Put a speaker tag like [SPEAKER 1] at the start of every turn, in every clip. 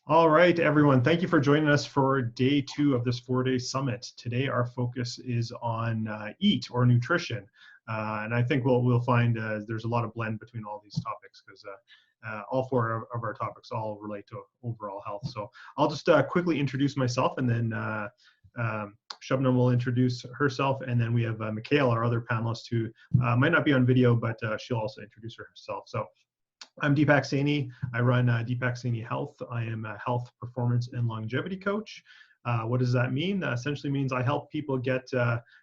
[SPEAKER 1] All right, everyone. Thank you for joining us for day 2 of this 4-day summit. Today, our focus is on eat or nutrition. And I think we'll find there's a lot of blend between all these topics because all 4 of our topics all relate to overall health. So I'll just quickly introduce myself, and then Shubnam will introduce herself, and then we have Mikhail, our other panelist, who might not be on video, but she'll also introduce herself. So I'm Deepak Saini. I run Deepak Saini Health. I am a health, performance, and longevity coach. What does that mean? That essentially means I help people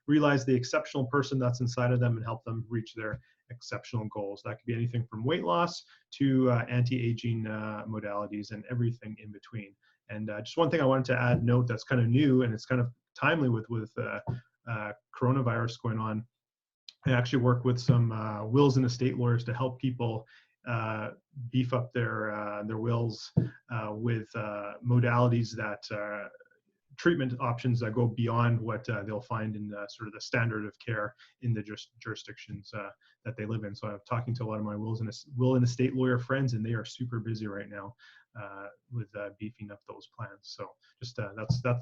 [SPEAKER 1] realize the exceptional person that's inside of them and help them reach their exceptional goals. That could be anything from weight loss to anti-aging modalities and everything in between. And just one thing I wanted to note that's kind of new, and it's kind of timely with coronavirus going on. I actually work with some wills and estate lawyers to help people beef up their wills with modalities that treatment options that go beyond what they'll find in sort of the standard of care in the jurisdictions that they live in. So I'm talking to a lot of my will and estate lawyer friends, and they are super busy right now with beefing up those plans. So just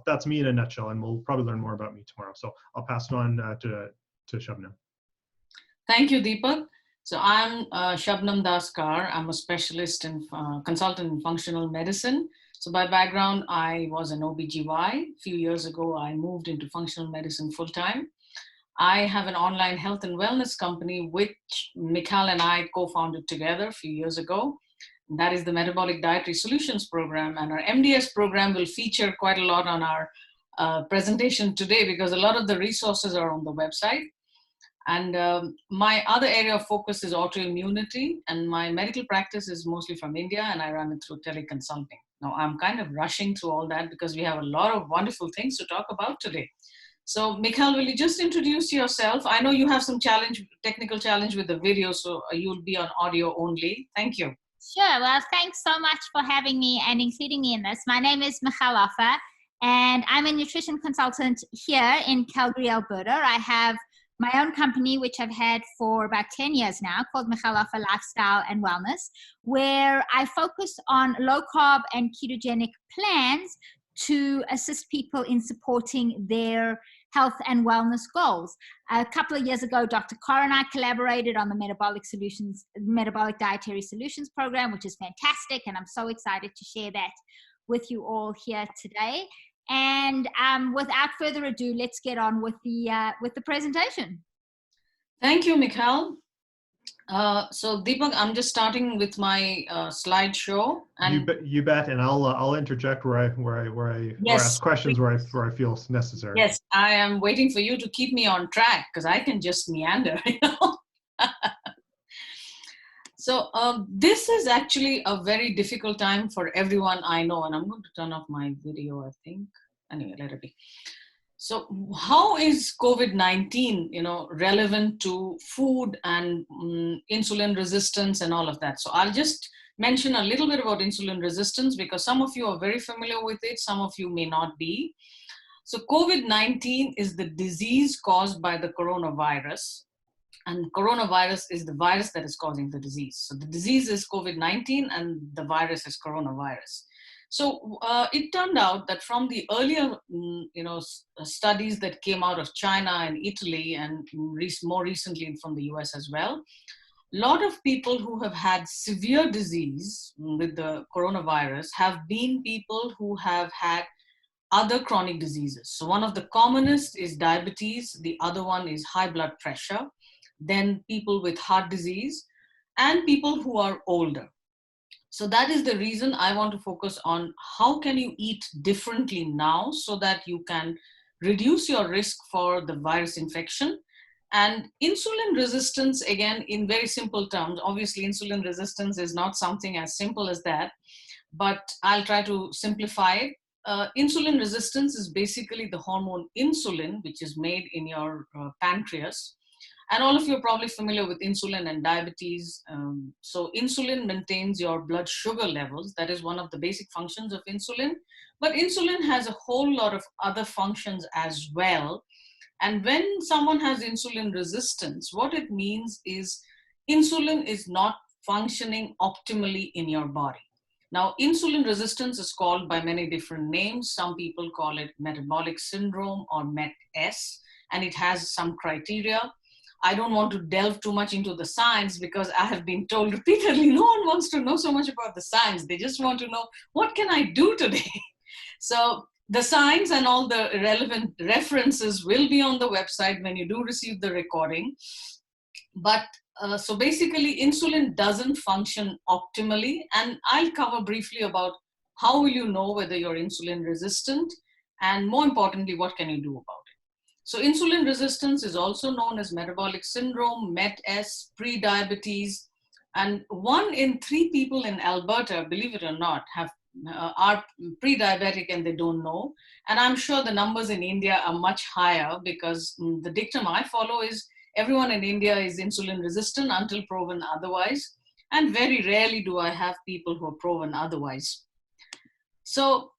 [SPEAKER 1] that's me in a nutshell, and we'll probably learn more about me tomorrow. So I'll pass it on to Shubnam.
[SPEAKER 2] Thank you, Deepak. So I'm Shubnam Daskar. I'm a specialist in consultant in functional medicine. So by background, I was an OBGY. A few years ago, I moved into functional medicine full-time. I have an online health and wellness company, which Mikhail and I co-founded together a few years ago. That is the Metabolic Dietary Solutions Program. And our MDS program will feature quite a lot on our presentation today because a lot of the resources are on the website. And my other area of focus is autoimmunity, and my medical practice is mostly from India, and I run it through teleconsulting. Now, I'm kind of rushing through all that because we have a lot of wonderful things to talk about today. So, Mikhail, will you just introduce yourself? I know you have some technical challenge with the video, so you'll be on audio only. Thank you.
[SPEAKER 3] Sure. Well, thanks so much for having me and including me in this. My name is Mikhail Offer, and I'm a nutrition consultant here in Calgary, Alberta. I have my own company, which I've had for about 10 years now, called Mikhail Offer Lifestyle and Wellness, where I focus on low-carb and ketogenic plans to assist people in supporting their health and wellness goals. A couple of years ago, Dr. Carr and I collaborated on the Metabolic Dietary Solutions Program, which is fantastic, and I'm so excited to share that with you all here today. And without further ado, let's get on with the presentation.
[SPEAKER 2] Thank you, Mikhail. So Deepak, I'm just starting with my slideshow. And
[SPEAKER 1] you bet, and I'll interject where I
[SPEAKER 2] yes,
[SPEAKER 1] ask questions where I feel necessary.
[SPEAKER 2] Yes, I am waiting for you to keep me on track because I can just meander, you know. So this is actually a very difficult time for everyone I know, and I'm going to turn off my video, I think. Anyway, let it be. So how is COVID-19, relevant to food and insulin resistance and all of that? So I'll just mention a little bit about insulin resistance because some of you are very familiar with it, some of you may not be. So COVID-19 is the disease caused by the coronavirus. And coronavirus is the virus that is causing the disease. So the disease is COVID-19 and the virus is coronavirus. So it turned out that from the earlier, studies that came out of China and Italy and more recently from the US as well, a lot of people who have had severe disease with the coronavirus have been people who have had other chronic diseases. So one of the commonest is diabetes. The other one is high blood pressure. Then people with heart disease and people who are older. So that is the reason I want to focus on how can you eat differently now so that you can reduce your risk for the virus infection. And insulin resistance, again, in very simple terms, obviously insulin resistance is not something as simple as that, but I'll try to simplify it. Insulin resistance is basically the hormone insulin, which is made in your pancreas. And all of you are probably familiar with insulin and diabetes. So insulin maintains your blood sugar levels. That is one of the basic functions of insulin. But insulin has a whole lot of other functions as well. And when someone has insulin resistance, what it means is insulin is not functioning optimally in your body. Now, insulin resistance is called by many different names. Some people call it metabolic syndrome or MET-S, and it has some criteria. I don't want to delve too much into the science because I have been told repeatedly, no one wants to know so much about the science. They just want to know, what can I do today? So the science and all the relevant references will be on the website when you do receive the recording. But so basically, insulin doesn't function optimally. And I'll cover briefly about how will you know whether you're insulin resistant, and more importantly, what can you do about it. So insulin resistance is also known as metabolic syndrome, MET-S, pre-diabetes, and 1 in 3 people in Alberta, believe it or not, are pre-diabetic and they don't know. And I'm sure the numbers in India are much higher because the dictum I follow is everyone in India is insulin resistant until proven otherwise. And very rarely do I have people who are proven otherwise. So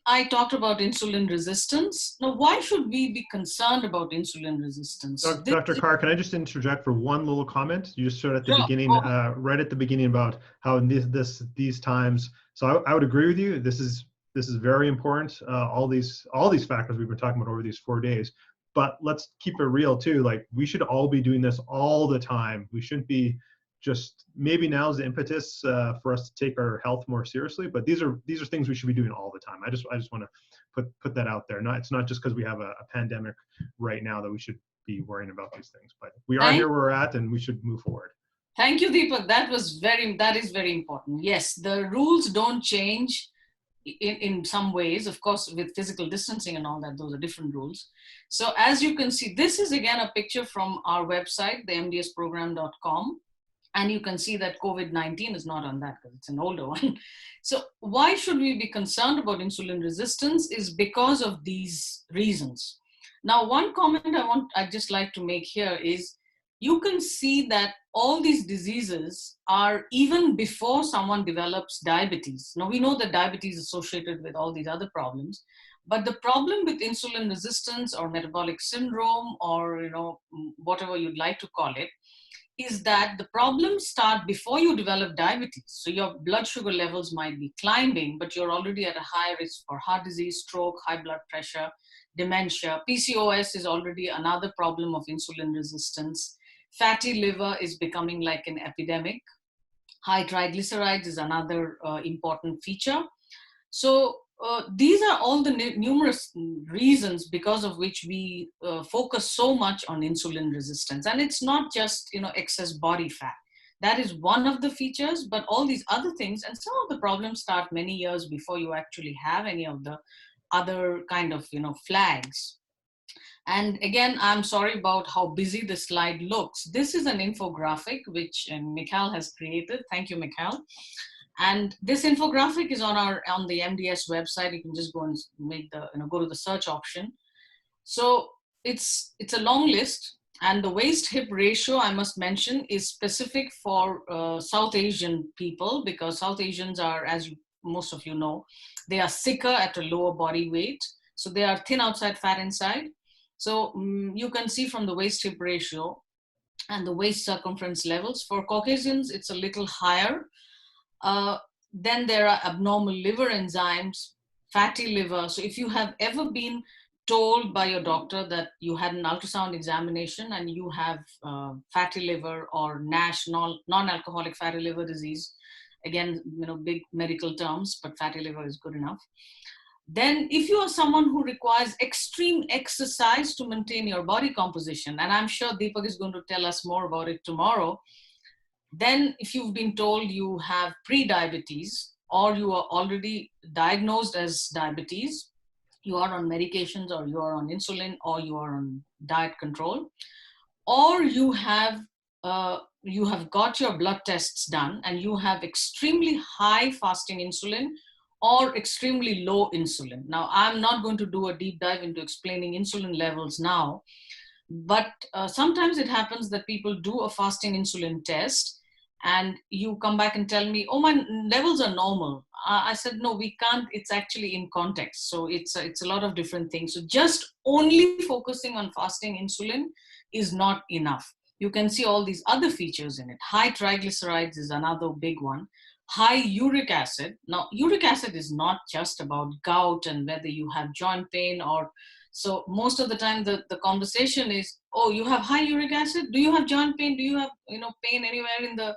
[SPEAKER 2] I talked about insulin resistance. Now, why should we be concerned about insulin resistance?
[SPEAKER 1] Dr. Carr, can I just interject for one little comment? You just showed at the beginning, right at the beginning, about how in these times. So I would agree with you. This is very important. All these factors we've been talking about over these 4 days. But let's keep it real too. Like, we should all be doing this all the time. We shouldn't be just, maybe now is the impetus for us to take our health more seriously, but these are things we should be doing all the time. I just want to put that out there. It's not just because we have a pandemic right now that we should be worrying about these things, but we are here where we're at, and we should move forward.
[SPEAKER 2] Thank you, Deepak. That is very important. Yes, the rules don't change in some ways, of course, with physical distancing and all that. Those are different rules. So as you can see, this is again a picture from our website, the mdsprogram.com. And you can see that COVID-19 is not on that because it's an older one. So why should we be concerned about insulin resistance is because of these reasons. Now, one comment I'd just like to make here is, you can see that all these diseases are even before someone develops diabetes. Now, we know that diabetes is associated with all these other problems, but the problem with insulin resistance or metabolic syndrome, or whatever you'd like to call it, is that the problems start before you develop diabetes. So your blood sugar levels might be climbing, but you're already at a high risk for heart disease, stroke, high blood pressure, dementia. PCOS is already another problem of insulin resistance. Fatty liver is becoming like an epidemic. High triglycerides is another important feature. So these are all the numerous reasons because of which we focus so much on insulin resistance. And it's not just, excess body fat. That is one of the features, but all these other things, and some of the problems start many years before you actually have any of the other kind of, flags. And again, I'm sorry about how busy the slide looks. This is an infographic which Mikhail has created. Thank you, Mikhail. And this infographic is on the MDS website. You can just go and go to the search option. So it's a long list, and the waist-hip ratio, I must mention, is specific for South Asian people, because South Asians are, as most of you know, they are sicker at a lower body weight. So they are thin outside, fat inside. So you can see from the waist-hip ratio and the waist circumference levels. For Caucasians, it's a little higher. Then there are abnormal liver enzymes, fatty liver. So if you have ever been told by your doctor that you had an ultrasound examination and you have fatty liver or NASH, non-alcoholic fatty liver disease, again, big medical terms, but fatty liver is good enough. Then if you are someone who requires extreme exercise to maintain your body composition, and I'm sure Deepak is going to tell us more about it tomorrow, then if you've been told you have pre-diabetes, or you are already diagnosed as diabetes, you are on medications, or you are on insulin, or you are on diet control, or you have got your blood tests done and you have extremely high fasting insulin or extremely low insulin. Now, I'm not going to do a deep dive into explaining insulin levels now, but sometimes it happens that people do a fasting insulin test and you come back and tell me, oh, my levels are normal. I said, no, we can't. It's actually in context. So it's a lot of different things. So just only focusing on fasting insulin is not enough. You can see all these other features in it. High triglycerides is another big one. high uric acid. Now, uric acid is not just about gout and whether you have joint pain or so. Most of the time the conversation is, oh, you have high uric acid. Do you have joint pain? Do you have, pain anywhere in the,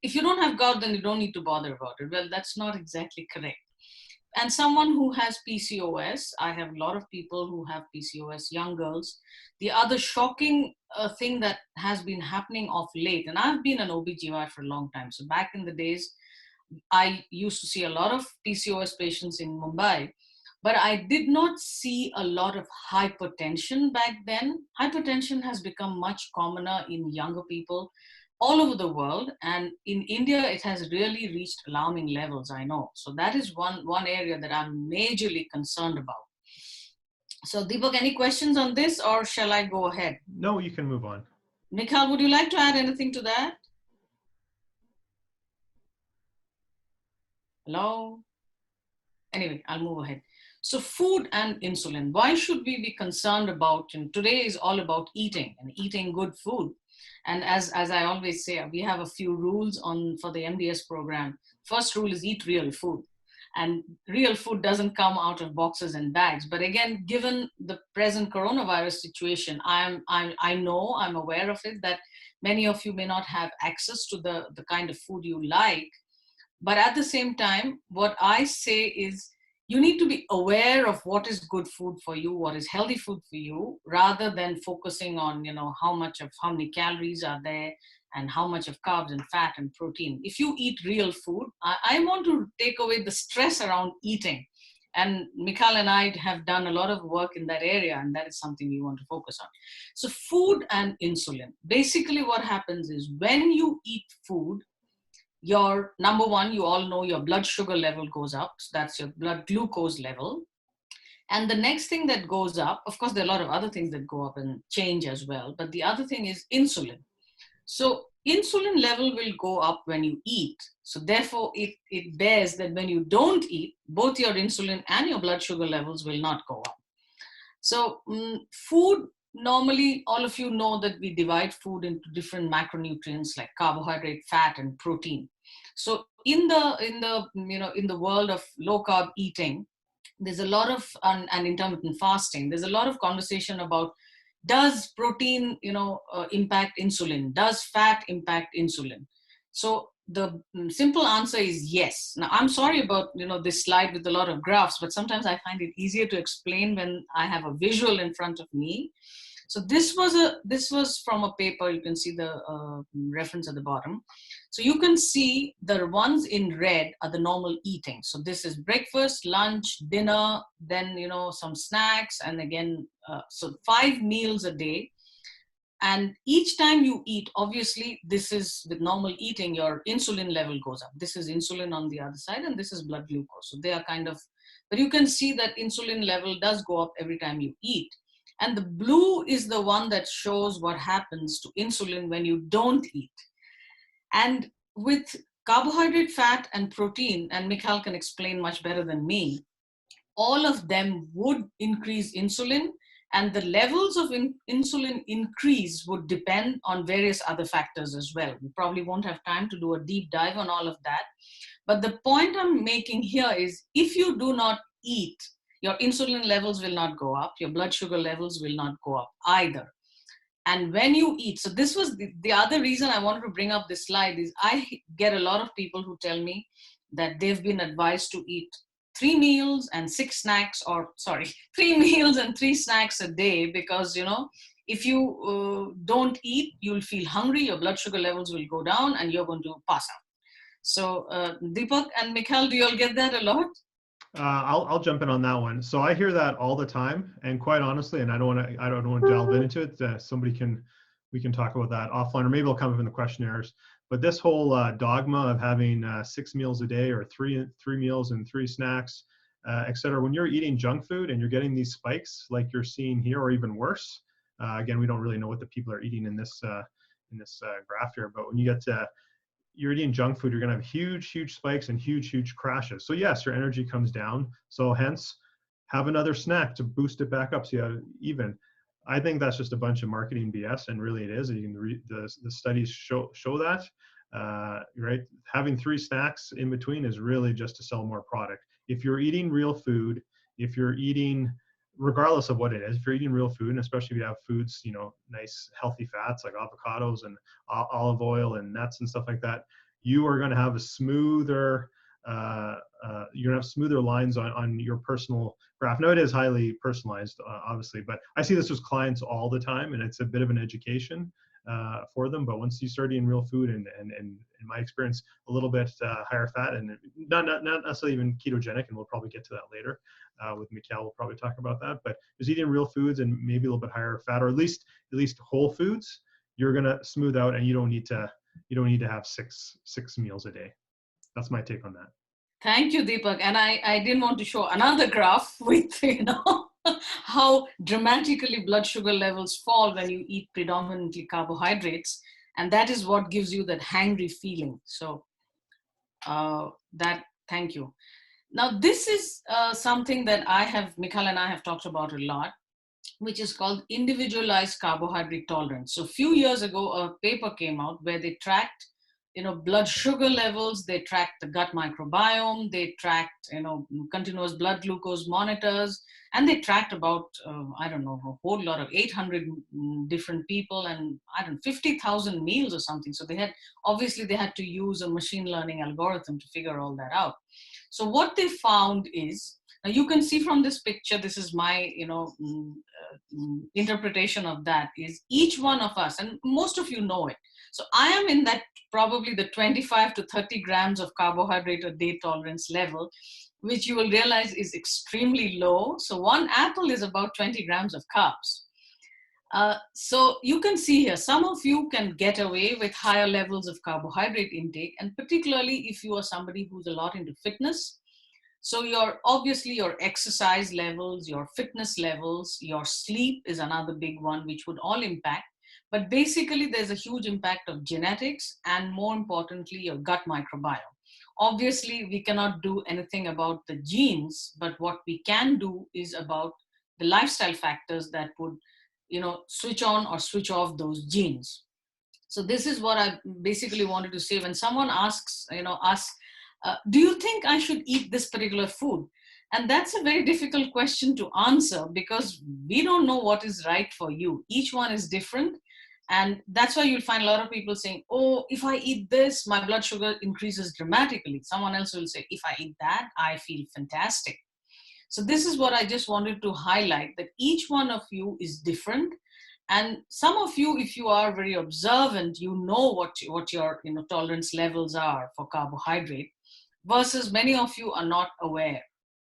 [SPEAKER 2] if you don't have gout, then you don't need to bother about it. Well, that's not exactly correct. And someone who has PCOS, I have a lot of people who have PCOS, young girls. The other shocking thing that has been happening of late, and I've been an OBGYN for a long time. So back in the days, I used to see a lot of PCOS patients in Mumbai, but I did not see a lot of hypertension back then. Hypertension has become much commoner in younger people all over the world, and in India it has really reached alarming levels, I know. So that is one area that I'm majorly concerned about. So Deepak, any questions on this, or shall I go ahead?
[SPEAKER 1] No, you can move on.
[SPEAKER 2] Mikhal, would you like to add anything to that? Hello? Anyway, I'll move ahead. So food and insulin, why should we be concerned about, and today is all about eating and eating good food. And as I always say, we have a few rules for the MDS program. First rule is eat real food. And real food doesn't come out of boxes and bags. But again, given the present coronavirus situation, I'm aware of it, that many of you may not have access to the kind of food you like. But at the same time, what I say is, you need to be aware of what is good food for you, what is healthy food for you, rather than focusing on, how many calories are there and how much of carbs and fat and protein. If you eat real food, I want to take away the stress around eating. And Mikhal and I have done a lot of work in that area, and that is something we want to focus on. So food and insulin. Basically what happens is, when you eat food, your number one, you all know your blood sugar level goes up. So that's your blood glucose level. And the next thing that goes up, of course, there are a lot of other things that go up and change as well. But the other thing is insulin. So insulin level will go up when you eat. So therefore, it bears that when you don't eat, both your insulin and your blood sugar levels will not go up. So food, normally, all of you know that we divide food into different macronutrients like carbohydrate, fat, and protein. So in the world of low carb eating, there's a lot of and intermittent fasting. There's a lot of conversation about, does protein impact insulin? Does fat impact insulin? So the simple answer is yes. Now, I'm sorry about this slide with a lot of graphs, but sometimes I find it easier to explain when I have a visual in front of me. So this was from a paper. You can see the reference at the bottom. So you can see the ones in red are the normal eating. So this is breakfast, lunch, dinner, then some snacks, and again, so 5 meals a day. And each time you eat, obviously, this is with normal eating, your insulin level goes up. This is insulin on the other side, and this is blood glucose. So they are but you can see that insulin level does go up every time you eat. And the blue is the one that shows what happens to insulin when you don't eat. And with carbohydrate, fat, and protein, and Mikhal can explain much better than me, all of them would increase insulin, and the levels of insulin increase would depend on various other factors as well. We probably won't have time to do a deep dive on all of that. But the point I'm making here is, if you do not eat, your insulin levels will not go up, your blood sugar levels will not go up either. And when you eat, so this was the other reason I wanted to bring up this slide, is I get a lot of people who tell me that they've been advised to eat 3 meals and 6 snacks, 3 meals and 3 snacks a day, because, if you don't eat, you'll feel hungry, your blood sugar levels will go down, and you're going to pass out. So Deepak and Mikhal, do you all get that a lot?
[SPEAKER 1] I'll jump in on that one. So I hear that all the time, and quite honestly, and I don't want to delve into it. We can talk about that offline, or maybe it'll come up in the questionnaires. But this whole dogma of having 6 meals a day, or three meals and 3 snacks, etc. When you're eating junk food and you're getting these spikes like you're seeing here, or even worse, again, we don't really know what the people are eating in this graph here. But when you're eating junk food, you're going to have huge spikes and huge crashes. So yes, your energy comes down. So hence, have another snack to boost it back up so you have even. I think that's just a bunch of marketing BS, and really it is. You can read the studies show that. right? Having 3 snacks in between is really just to sell more product. If you're eating real food, if you're eating, regardless of what it is, if you're eating real food, and especially if you have foods, you know, nice healthy fats like avocados and olive oil and nuts and stuff like that, you are going to have a smoother, you're going to have smoother lines on your personal graph. Now, it is highly personalized, obviously, but I see this with clients all the time, and it's a bit of an education for them. But once you start eating real food, and in my experience, a little bit higher fat, and not necessarily even ketogenic, and we'll probably get to that later with Mikhail. We'll probably talk about that. But just eating real foods and maybe a little bit higher fat, or at least whole foods, you're gonna smooth out, and you don't need to have six meals a day. That's my take on that.
[SPEAKER 2] Thank you, Deepak. And I didn't want to show another graph with, you know, how dramatically blood sugar levels fall when you eat predominantly carbohydrates. And that is what gives you that hangry feeling. So thank you. Now, this is something that Mikhail and I have talked about a lot, which is called individualized carbohydrate tolerance. So a few years ago, a paper came out where they tracked, you know, blood sugar levels, they tracked the gut microbiome, they tracked, you know, continuous blood glucose monitors, and they tracked about, I don't know, a whole lot of 800 different people, and I don't know, 50,000 meals or something. So they had to use a machine learning algorithm to figure all that out. So what they found is, now you can see from this picture, this is my, you know, interpretation of that, is each one of us, and most of you know it. So I am in that probably the 25 to 30 grams of carbohydrate a day tolerance level, which you will realize is extremely low. So one apple is about 20 grams of carbs. So you can see here, some of you can get away with higher levels of carbohydrate intake, and particularly if you are somebody who's a lot into fitness. So your exercise levels, your fitness levels, your sleep is another big one, which would all impact. But basically, there's a huge impact of genetics, and more importantly, your gut microbiome. Obviously, we cannot do anything about the genes, but what we can do is about the lifestyle factors that would, you know, switch on or switch off those genes. So this is what I basically wanted to say. When someone asks, you know, do you think I should eat this particular food? And that's a very difficult question to answer, because we don't know what is right for you. Each one is different. And that's why you'll find a lot of people saying, oh, if I eat this, my blood sugar increases dramatically. Someone else will say, if I eat that, I feel fantastic. So this is what I just wanted to highlight, that each one of you is different. And some of you, if you are very observant, you know what your, you know, tolerance levels are for carbohydrate, versus many of you are not aware.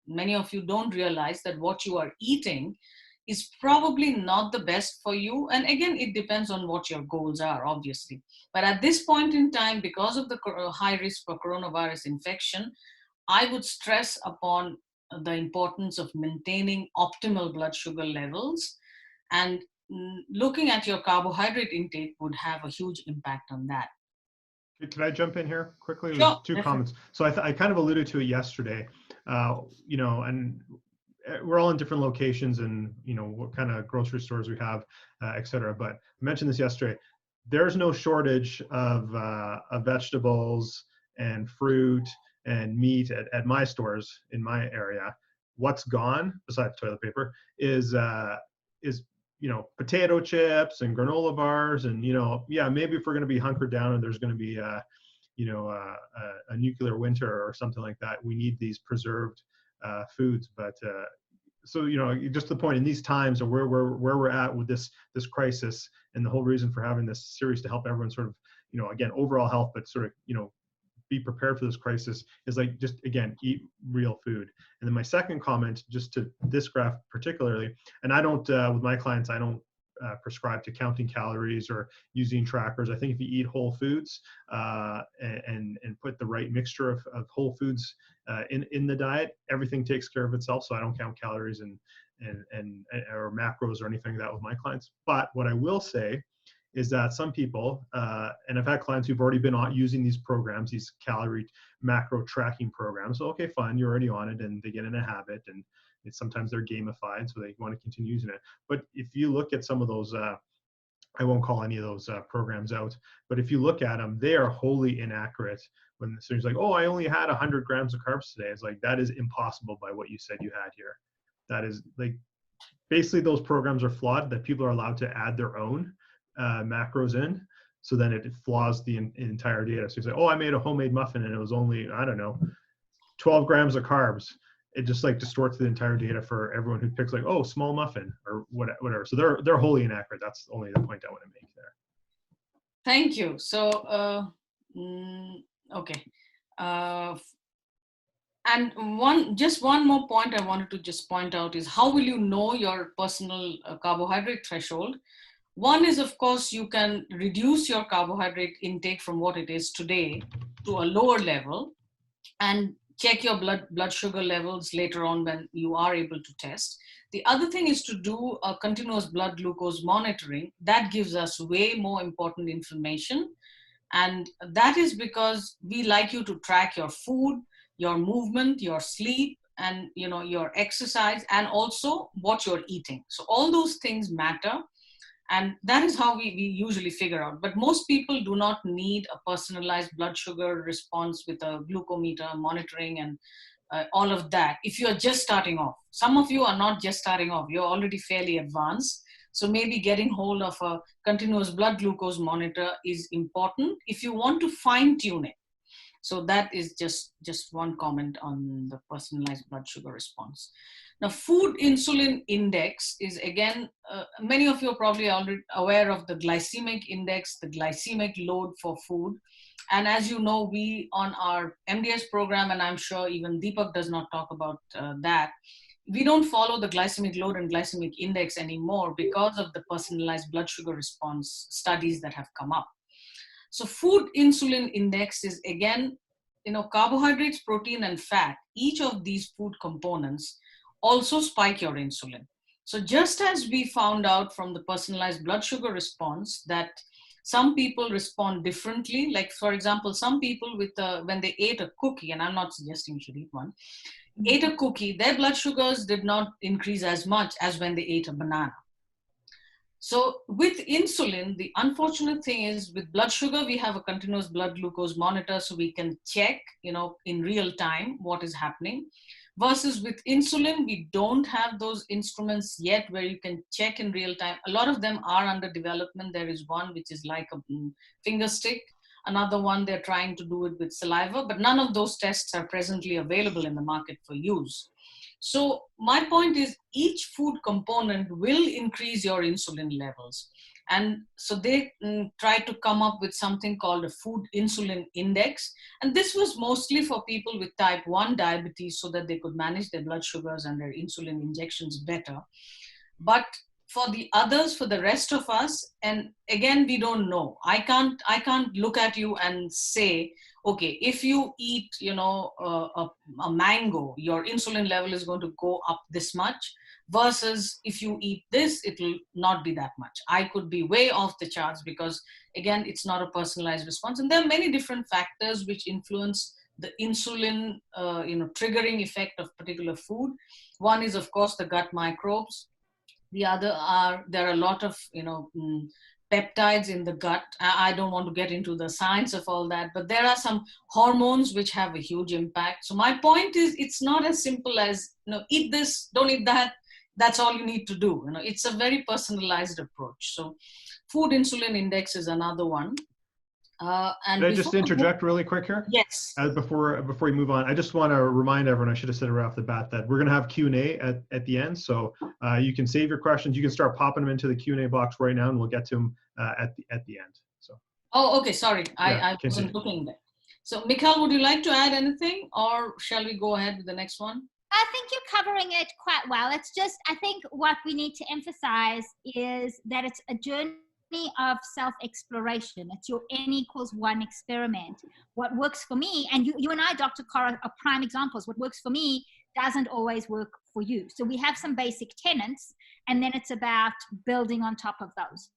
[SPEAKER 2] Many of you don't realize that what you are eating is probably not the best for you. And again, it depends on what your goals are, obviously. But at this point in time, because of the high risk for coronavirus infection, I would stress upon the importance of maintaining optimal blood sugar levels, and looking at your carbohydrate intake would have a huge impact on that.
[SPEAKER 1] Can I jump in here quickly?
[SPEAKER 2] Sure,
[SPEAKER 1] Two comments. So I kind of alluded to it yesterday, you know, and we're all in different locations, and, you know, what kind of grocery stores we have, et cetera. But I mentioned this yesterday. There's no shortage of vegetables and fruit and meat at my stores in my area. What's gone, besides toilet paper, is you know, potato chips and granola bars, and, you know, yeah, maybe if we're going to be hunkered down and there's going to be you know, a nuclear winter or something like that, we need these preserved foods. But so, you know, just the point in these times, or where we're at with this crisis, and the whole reason for having this series to help everyone sort of, you know, again, overall health, but sort of, you know, be prepared for this crisis, is like, just again, eat real food. And then my second comment, just to this graph particularly, and I don't with my clients, I don't prescribe to counting calories or using trackers. I think if you eat whole foods and put the right mixture of whole foods in the diet, everything takes care of itself. So I don't count calories and or macros or anything like that with my clients. But what I will say is that some people, and I've had clients who've already been using these programs, these calorie macro tracking programs. So, okay, fine, you're already on it, and they get in a habit, and sometimes they're gamified, so they want to continue using it. But if you look at some of those I won't call any of those programs out, but if you look at them, they are wholly inaccurate. When so he's like, oh, I only had 100 grams of carbs today. It's like, that is impossible by what you said you had here. That is like, basically those programs are flawed, that people are allowed to add their own macros in. So then it flaws the entire data. So you say, oh, I made a homemade muffin and it was only, I don't know, 12 grams of carbs. It just like distorts the entire data for everyone who picks like, oh, small muffin or whatever. So they're wholly inaccurate. That's only the point I want to make there.
[SPEAKER 2] Thank you. So, okay. And one more point I wanted to just point out is, how will you know your personal carbohydrate threshold? One is, of course, you can reduce your carbohydrate intake from what it is today to a lower level and check your blood sugar levels later on when you are able to test. The other thing is to do a continuous blood glucose monitoring. That gives us way more important information. And that is because we like you to track your food, your movement, your sleep, and your exercise, and also what you're eating. So all those things matter. And that is how we usually figure out. But most people do not need a personalized blood sugar response with a glucometer monitoring and all of that if you're just starting off. Some of you are not just starting off, you're already fairly advanced. So maybe getting hold of a continuous blood glucose monitor is important if you want to fine tune it. So that is just one comment on the personalized blood sugar response. Now, food insulin index is, again, many of you are probably already aware of the glycemic index, the glycemic load for food. And as you know, we on our MDS program, and I'm sure even Deepak does not talk about that, we don't follow the glycemic load and glycemic index anymore because of the personalized blood sugar response studies that have come up. So food insulin index is, again, carbohydrates, protein, and fat. Each of these food components also spike your insulin. So just as we found out from the personalized blood sugar response that some people respond differently, like for example, some people when they ate a cookie, and I'm not suggesting you should eat one, ate a cookie, their blood sugars did not increase as much as when they ate a banana. So with insulin, the unfortunate thing is with blood sugar, we have a continuous blood glucose monitor, so we can check, in real time what is happening. Versus with insulin, we don't have those instruments yet where you can check in real time. A lot of them are under development. There is one which is like a finger stick. Another one, they're trying to do it with saliva, but none of those tests are presently available in the market for use. So my point is, each food component will increase your insulin levels. And so they tried to come up with something called a food insulin index. And this was mostly for people with type 1 diabetes so that they could manage their blood sugars and their insulin injections better. But for the others, for the rest of us, and again, we don't know. I can't look at you and say, okay, if you eat, a mango, your insulin level is going to go up this much, versus if you eat this, it will not be that much. I could be way off the charts because, again, it's not a personalized response. And there are many different factors which influence the insulin, triggering effect of particular food. One is, of course, the gut microbes. The other there are a lot of, peptides in the gut. I don't want to get into the science of all that, but there are some hormones which have a huge impact. So my point is, it's not as simple as, eat this, don't eat that. That's all you need to do. It's a very personalized approach. So food insulin index is another one.
[SPEAKER 1] And can I just interject really quick here?
[SPEAKER 2] Yes.
[SPEAKER 1] Before we move on, I just want to remind everyone, I should have said it right off the bat, that we're going to have Q&A at the end. So you can save your questions. You can start popping them into the Q&A box right now, and we'll get to them at the end. So.
[SPEAKER 2] Oh, okay. Sorry,
[SPEAKER 1] yeah,
[SPEAKER 2] I wasn't looking there. So, Mikhail, would you like to add anything, or shall we go ahead with the next one?
[SPEAKER 3] I think you're covering it quite well. It's just, I think what we need to emphasize is that it's a journey of self-exploration. It's your N=1 experiment. What works for me, and you and I, Dr. Kara, are prime examples. What works for me doesn't always work for you. So we have some basic tenets, and then it's about building on top of those.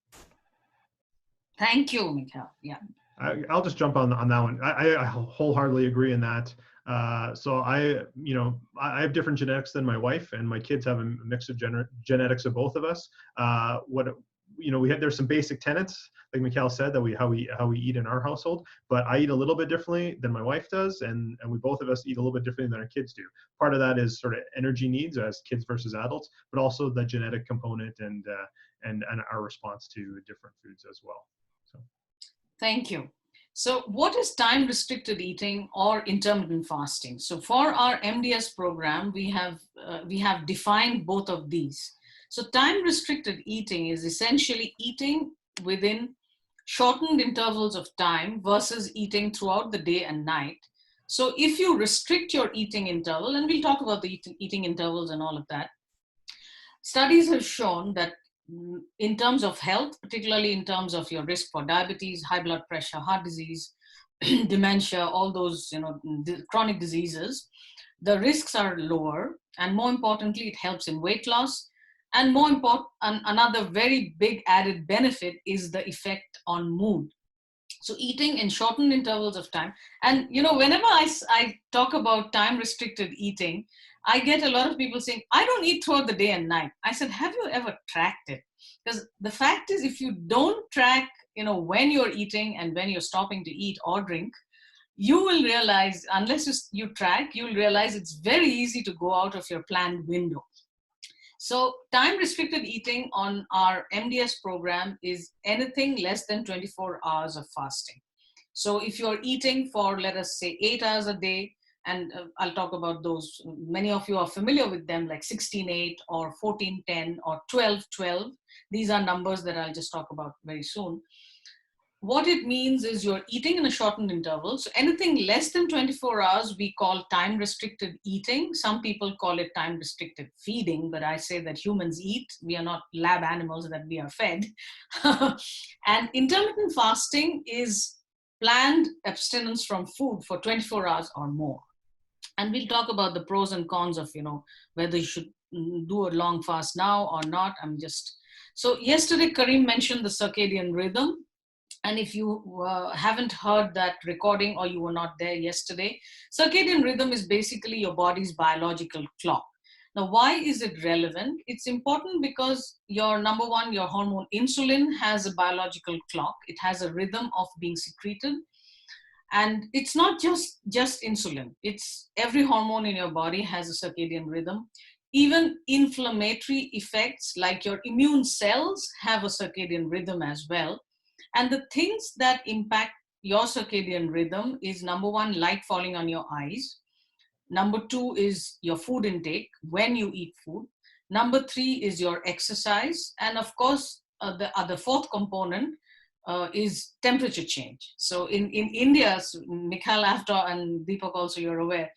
[SPEAKER 2] Thank you, Mikhail. Yeah.
[SPEAKER 1] I'll just jump on that one. I wholeheartedly agree in that. So I have different genetics than my wife, and my kids have a mix of genetics of both of us. there's some basic tenets, like Mikhail said, that how we eat in our household, but I eat a little bit differently than my wife does, and we both of us eat a little bit differently than our kids do. Part of that is sort of energy needs as kids versus adults, but also the genetic component and our response to different foods as well. So
[SPEAKER 2] thank you. So what is time restricted eating or intermittent fasting? So for our MDS program, we have defined both of these. So time restricted eating is essentially eating within shortened intervals of time versus eating throughout the day and night. So if you restrict your eating interval, and we'll talk about the eating intervals and all of that, studies have shown that in terms of health, particularly in terms of your risk for diabetes, high blood pressure, heart disease, dementia, all those chronic diseases, the risks are lower. And more importantly, it helps in weight loss. And more important, another very big added benefit is the effect on mood. So eating in shortened intervals of time. And, whenever I talk about time restricted eating, I get a lot of people saying, I don't eat throughout the day and night. I said, have you ever tracked it? Because the fact is, if you don't track, when you're eating and when you're stopping to eat or drink, you will realize, unless you track, you'll realize it's very easy to go out of your planned window. So time restricted eating on our MDS program is anything less than 24 hours of fasting. So if you're eating for, let us say, 8 hours a day, and I'll talk about those, many of you are familiar with them, like 16-8 or 14-10 or 12-12. These are numbers that I'll just talk about very soon. What it means is you're eating in a shortened interval. So anything less than 24 hours, we call time restricted eating. Some people call it time restricted feeding, but I say that humans eat. We are not lab animals that we are fed. And intermittent fasting is planned abstinence from food for 24 hours or more. And we'll talk about the pros and cons of, whether you should do a long fast now or not. So yesterday, Karim mentioned the circadian rhythm. And if you haven't heard that recording or you were not there yesterday, circadian rhythm is basically your body's biological clock. Now, why is it relevant? It's important because your hormone insulin has a biological clock. It has a rhythm of being secreted. And it's not just insulin. It's every hormone in your body has a circadian rhythm. Even inflammatory effects like your immune cells have a circadian rhythm as well. And the things that impact your circadian rhythm is, number one, light falling on your eyes. Number two is your food intake, when you eat food. Number three is your exercise. And of course, the fourth component is temperature change. So in India, Mikhail after and Deepak also, you're aware,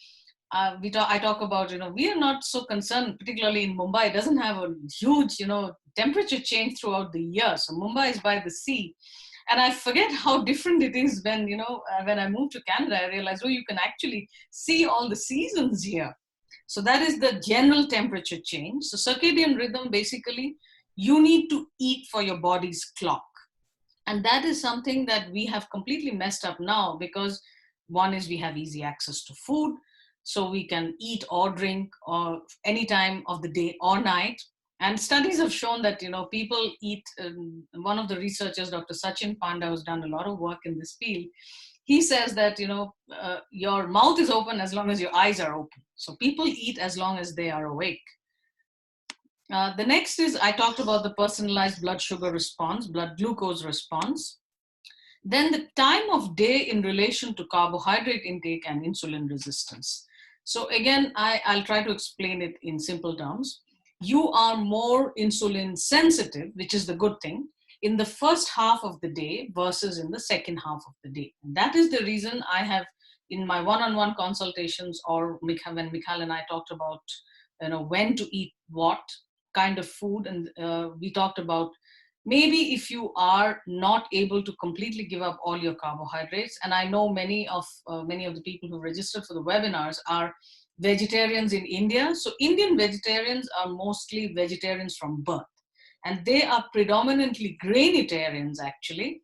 [SPEAKER 2] I talk about, we are not so concerned, particularly in Mumbai. It doesn't have a huge, temperature change throughout the year. So Mumbai is by the sea. And I forget how different it is when, when I moved to Canada, I realized, you can actually see all the seasons here. So that is the general temperature change. So circadian rhythm, basically, you need to eat for your body's clock. And that is something that we have completely messed up now, because one is we have easy access to food. So we can eat or drink or any time of the day or night. And studies have shown that, people eat, one of the researchers, Dr. Sachin Panda, who's done a lot of work in this field, he says that, your mouth is open as long as your eyes are open. So people eat as long as they are awake. The next is, I talked about the personalized blood sugar response, blood glucose response. Then the time of day in relation to carbohydrate intake and insulin resistance. So again, I'll try to explain it in simple terms. You are more insulin sensitive, which is the good thing, in the first half of the day versus in the second half of the day. And that is the reason I have, in my one-on-one consultations, or when Mikhail and I talked about, when to eat what kind of food, and we talked about maybe if you are not able to completely give up all your carbohydrates, and I know many of the people who registered for the webinars are vegetarians in India. So Indian vegetarians are mostly vegetarians from birth, and they are predominantly grainitarians actually.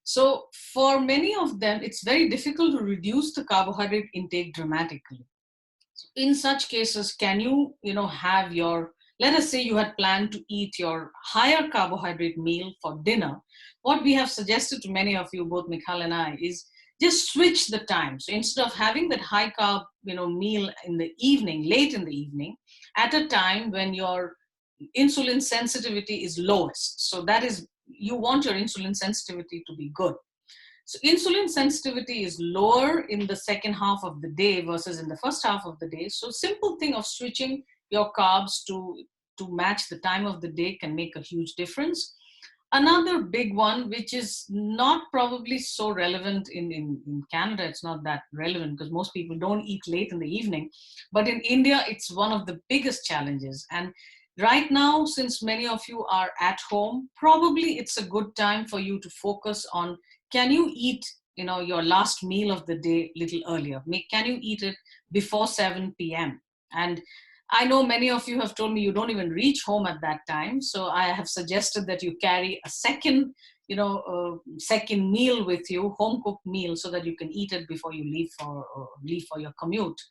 [SPEAKER 2] So for many of them, it's very difficult to reduce the carbohydrate intake dramatically. So in such cases, can you, have your let us say you had planned to eat your higher carbohydrate meal for dinner. What we have suggested to many of you, both Michal and I, is just switch the time. So instead of having that high carb, meal in the evening, late in the evening, at a time when your insulin sensitivity is lowest. So that is, you want your insulin sensitivity to be good. So insulin sensitivity is lower in the second half of the day versus in the first half of the day. So simple thing of switching your carbs to match the time of the day can make a huge difference. Another big one, which is not probably so relevant in Canada, it's not that relevant because most people don't eat late in the evening. But in India, it's one of the biggest challenges. And right now, since many of you are at home, probably it's a good time for you to focus on, can you eat your last meal of the day a little earlier? Can you eat it before 7 p.m.? And I know many of you have told me you don't even reach home at that time. So I have suggested that you carry a second meal with you, home cooked meal, so that you can eat it before you leave for your commute.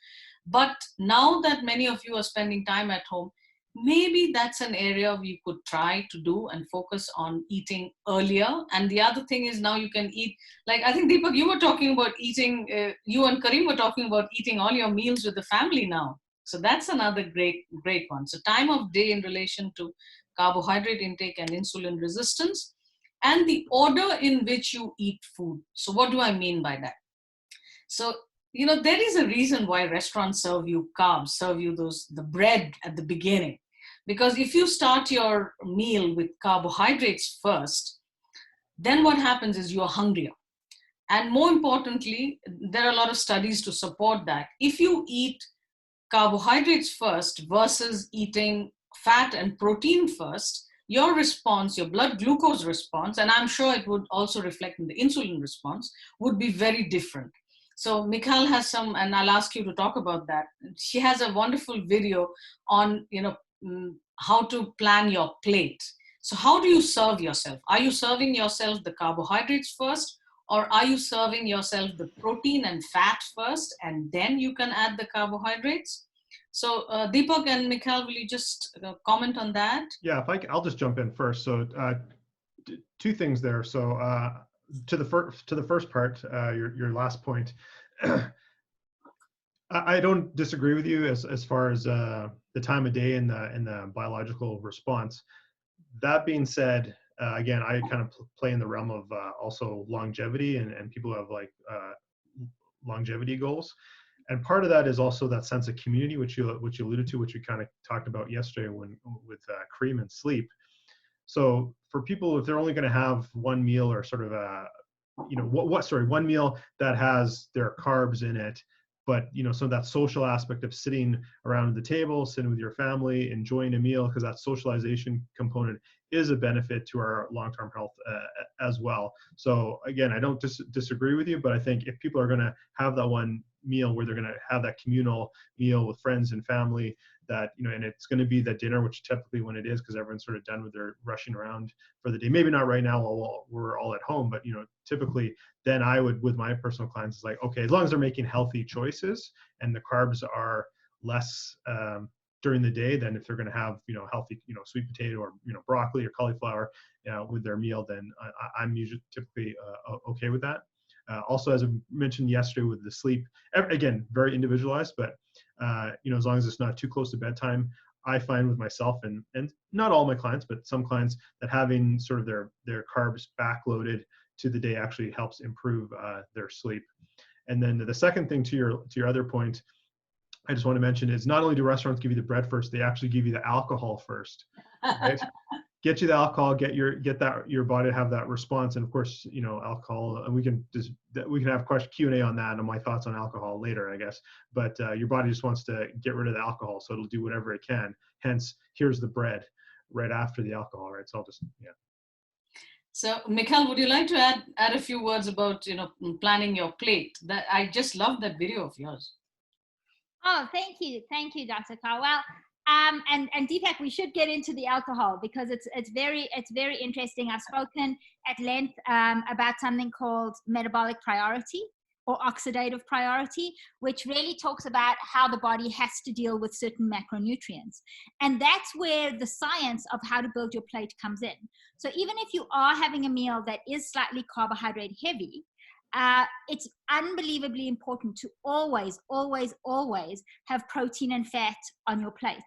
[SPEAKER 2] But now that many of you are spending time at home, maybe that's an area we could try to do and focus on eating earlier. And the other thing is now you can eat, like I think Deepak, you were talking about eating, you and Kareem were talking about eating all your meals with the family now. So that's another great one. So time of day in relation to carbohydrate intake and insulin resistance, and the order in which you eat food. So what do I mean by that? So, there is a reason why restaurants serve you carbs, serve you the bread at the beginning. Because if you start your meal with carbohydrates first, then what happens is you're hungrier. And more importantly, there are a lot of studies to support that. If you eat carbohydrates first versus eating fat and protein first, your response, your blood glucose response, and I'm sure it would also reflect in the insulin response, would be very different. So Michal has some, and I'll ask you to talk about that. She has a wonderful video on, how to plan your plate. So how do you serve yourself? Are you serving yourself the carbohydrates first, or are you serving yourself the protein and fat first, and then you can add the carbohydrates? So Deepak and Michal, will you just comment on that?
[SPEAKER 1] Yeah, I'll just jump in first. So two things there. So to the first part, your last point, I don't disagree with you as far as the time of day and the biological response. That being said, again, I kind of play in the realm of also longevity and people who have like longevity goals. And part of that is also that sense of community, which you alluded to, which we kind of talked about yesterday with cream and sleep. So for people, if they're only going to have one meal or sort of one meal that has their carbs in it, but some of that social aspect of sitting around the table, sitting with your family, enjoying a meal, because that socialization component is a benefit to our long-term health as well. So again, I don't disagree with you, but I think if people are going to have that one meal where they're going to have that communal meal with friends and family, that and it's going to be that dinner, which typically when it is, because everyone's sort of done with their rushing around for the day, maybe not right now while we're all at home, but typically then I would, with my personal clients, it's like, okay, as long as they're making healthy choices and the carbs are less during the day, then if they're going to have healthy sweet potato or broccoli or cauliflower with their meal, then I'm usually typically okay with that. Also, as I mentioned yesterday with the sleep, again, very individualized, but as long as it's not too close to bedtime, I find with myself and not all my clients, but some clients, that having sort of their carbs backloaded to the day actually helps improve their sleep. And then the second thing to your other point, I just want to mention is not only do restaurants give you the bread first, they actually give you the alcohol first, right? Get you the alcohol, get your body to have that response, and of course, alcohol. And we can have Q&A on that and my thoughts on alcohol later, I guess. But your body just wants to get rid of the alcohol, so it'll do whatever it can. Hence, here's the bread right after the alcohol, right? So I'll just
[SPEAKER 2] So Michal, would you like to add a few words about planning your plate? That I just love that video of yours.
[SPEAKER 3] Oh, thank you, Dr. Carl. Well, and Deepak, we should get into the alcohol because it's very interesting. I've spoken at length about something called Metabolic Priority, or oxidative priority, which really talks about how the body has to deal with certain macronutrients. And that's where the science of how to build your plate comes in. So even if you are having a meal that is slightly carbohydrate heavy, it's unbelievably important to always, always, always have protein and fat on your plate.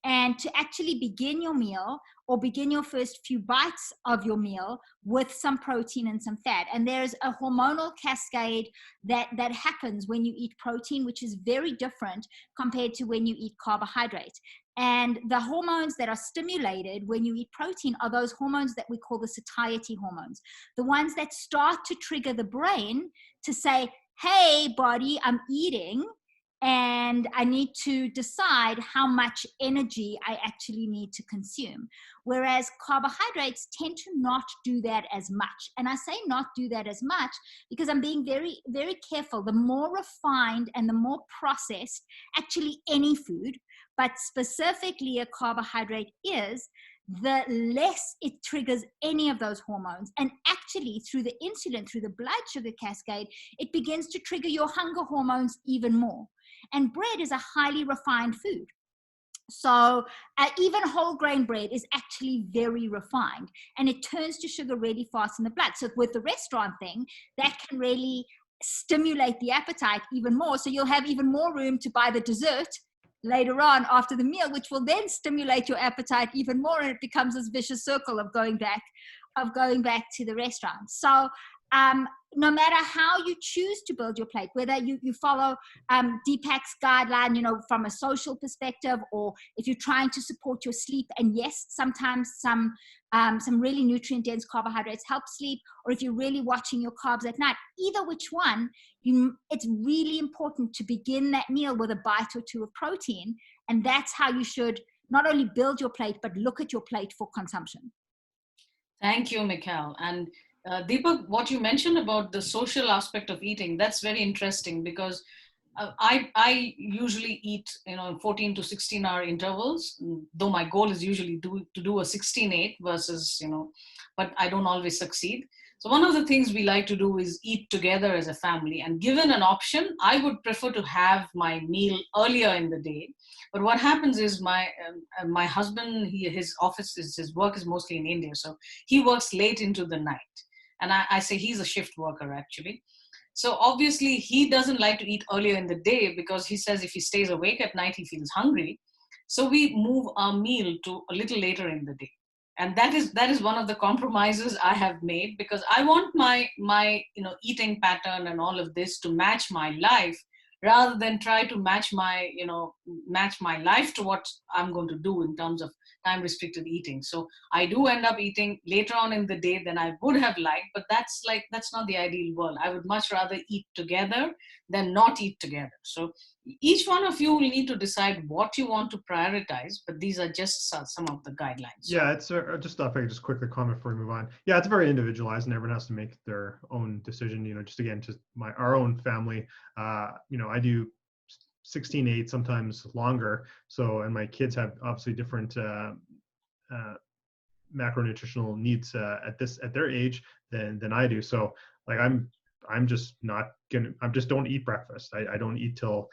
[SPEAKER 3] And to actually begin your meal or begin your first few bites of your meal with some protein and some fat. And there's a hormonal cascade that happens when you eat protein, which is very different compared to when you eat carbohydrate. And the hormones that are stimulated when you eat protein are those hormones that we call the satiety hormones, the ones that start to trigger the brain to say, hey, body, I'm eating, and I need to decide how much energy I actually need to consume. Whereas carbohydrates tend to not do that as much. And I say not do that as much because I'm being very, very careful. The more refined and the more processed actually any food, but specifically a carbohydrate is, the less it triggers any of those hormones. And actually through the insulin, through the blood sugar cascade, it begins to trigger your hunger hormones even more. And bread is a highly refined food. So even whole grain bread is actually very refined, and it turns to sugar really fast in the blood. So with the restaurant thing, that can really stimulate the appetite even more. So you'll have even more room to buy the dessert later on after the meal, which will then stimulate your appetite even more, and it becomes this vicious circle of going back to the restaurant. So no matter how you choose to build your plate, whether you follow Deepak's guideline, from a social perspective, or if you're trying to support your sleep, and yes, sometimes some really nutrient-dense carbohydrates help sleep, or if you're really watching your carbs at night, either which one, it's really important to begin that meal with a bite or two of protein, and that's how you should not only build your plate, but look at your plate for consumption.
[SPEAKER 2] Thank you, Mikhail. And Deepak, what you mentioned about the social aspect of eating, that's very interesting because I usually eat, 14 to 16 hour intervals, though my goal is usually to do a 16-8 versus, but I don't always succeed. So one of the things we like to do is eat together as a family, and given an option, I would prefer to have my meal earlier in the day. But what happens is my husband, his work is mostly in India. So he works late into the night. And I say he's a shift worker actually. So obviously he doesn't like to eat earlier in the day because he says if he stays awake at night, he feels hungry. So we move our meal to a little later in the day. And that is one of the compromises I have made, because I want my eating pattern and all of this to match my life, rather than try to match my life to what I'm going to do in terms of time restricted eating. So I do end up eating later on in the day than I would have liked, but that's not the ideal world. I would much rather eat together than not eat together. So each one of you will need to decide what you want to prioritize, but these are just some of the guidelines.
[SPEAKER 1] Yeah, it's just if I could just quickly comment before we move on. Yeah, it's very individualized, and everyone has to make their own decision. Just again, just our own family. I do 16-8, sometimes longer. So, and my kids have obviously different macronutritional needs at their age than I do. So, I'm just don't eat breakfast. I don't eat till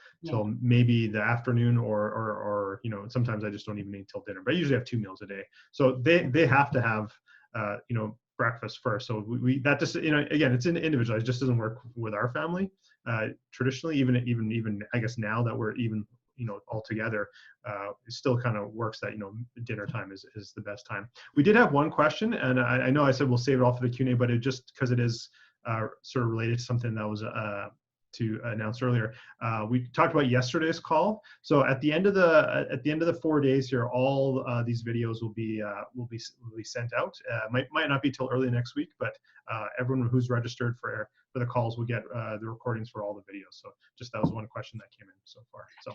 [SPEAKER 1] maybe the afternoon, or sometimes I just don't even eat till dinner. But I usually have 2 meals a day. So they have to have breakfast first. So we that just again, it's individual. It just doesn't work with our family traditionally. Even I guess now that we're even all together, it still kind of works that dinner time is the best time. We did have one question, and I know I said we'll save it off for the Q&A, but it just because it is sort of related to something that was to announce earlier. We talked about yesterday's call. So at the end of the 4 days here, all these videos will be sent out. Might not be till early next week, but everyone who's registered for the calls will get the recordings for all the videos. So just that was one question that came in so far. So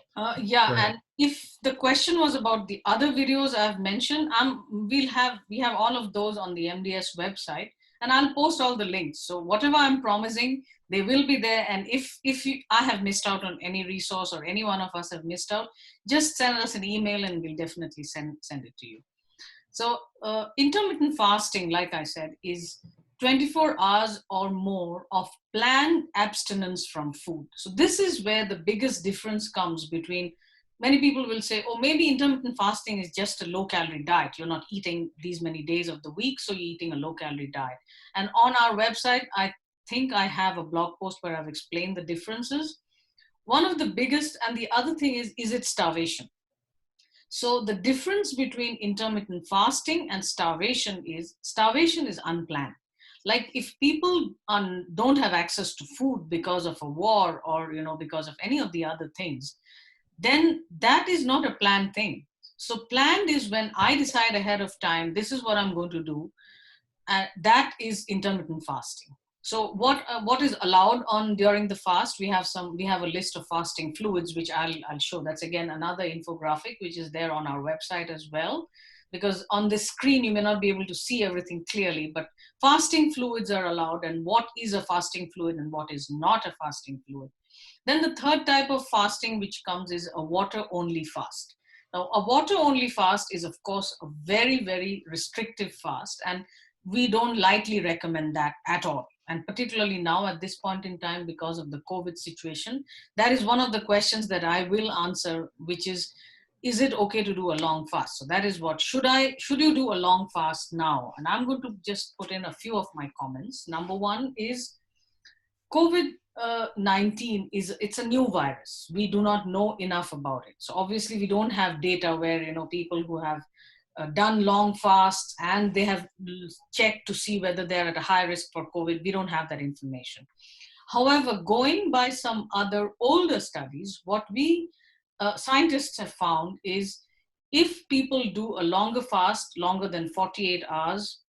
[SPEAKER 2] and if the question was about the other videos I've mentioned, we have all of those on the MDS website. And I'll post all the links. So whatever I'm promising, they will be there. And if I have missed out on any resource, or any one of us have missed out, just send us an email and we'll definitely send it to you. So intermittent fasting, like I said, is 24 hours or more of planned abstinence from food. So this is where the biggest difference comes between, many people will say, oh, maybe intermittent fasting is just a low-calorie diet. You're not eating these many days of the week, so you're eating a low-calorie diet. And on our website, I think I have a blog post where I've explained the differences. One of the biggest, and the other thing is it starvation? So the difference between intermittent fasting and starvation is unplanned. Like if people don't have access to food because of a war or because of any of the other things, then that is not a planned thing. So planned is when I decide ahead of time, this is what I'm going to do. That is intermittent fasting. So what is allowed on during the fast? We have a list of fasting fluids, which I'll show. That's again another infographic, which is there on our website as well. Because on this screen, you may not be able to see everything clearly, but fasting fluids are allowed, and what is a fasting fluid and what is not a fasting fluid. Then the third type of fasting which comes is a water-only fast. Now, a water-only fast is, of course, a very, very restrictive fast, and we don't lightly recommend that at all. And particularly now at this point in time, because of the COVID situation, that is one of the questions that I will answer, which is it okay to do a long fast? So that is what, should you do a long fast now? And I'm going to just put in a few of my comments. Number one is COVID-19 it's a new virus. We do not know enough about it. So obviously we don't have data where, people who have done long fasts and they have checked to see whether they're at a high risk for COVID. We don't have that information. However, going by some other older studies, what we scientists have found is if people do a longer fast, longer than 48 hours,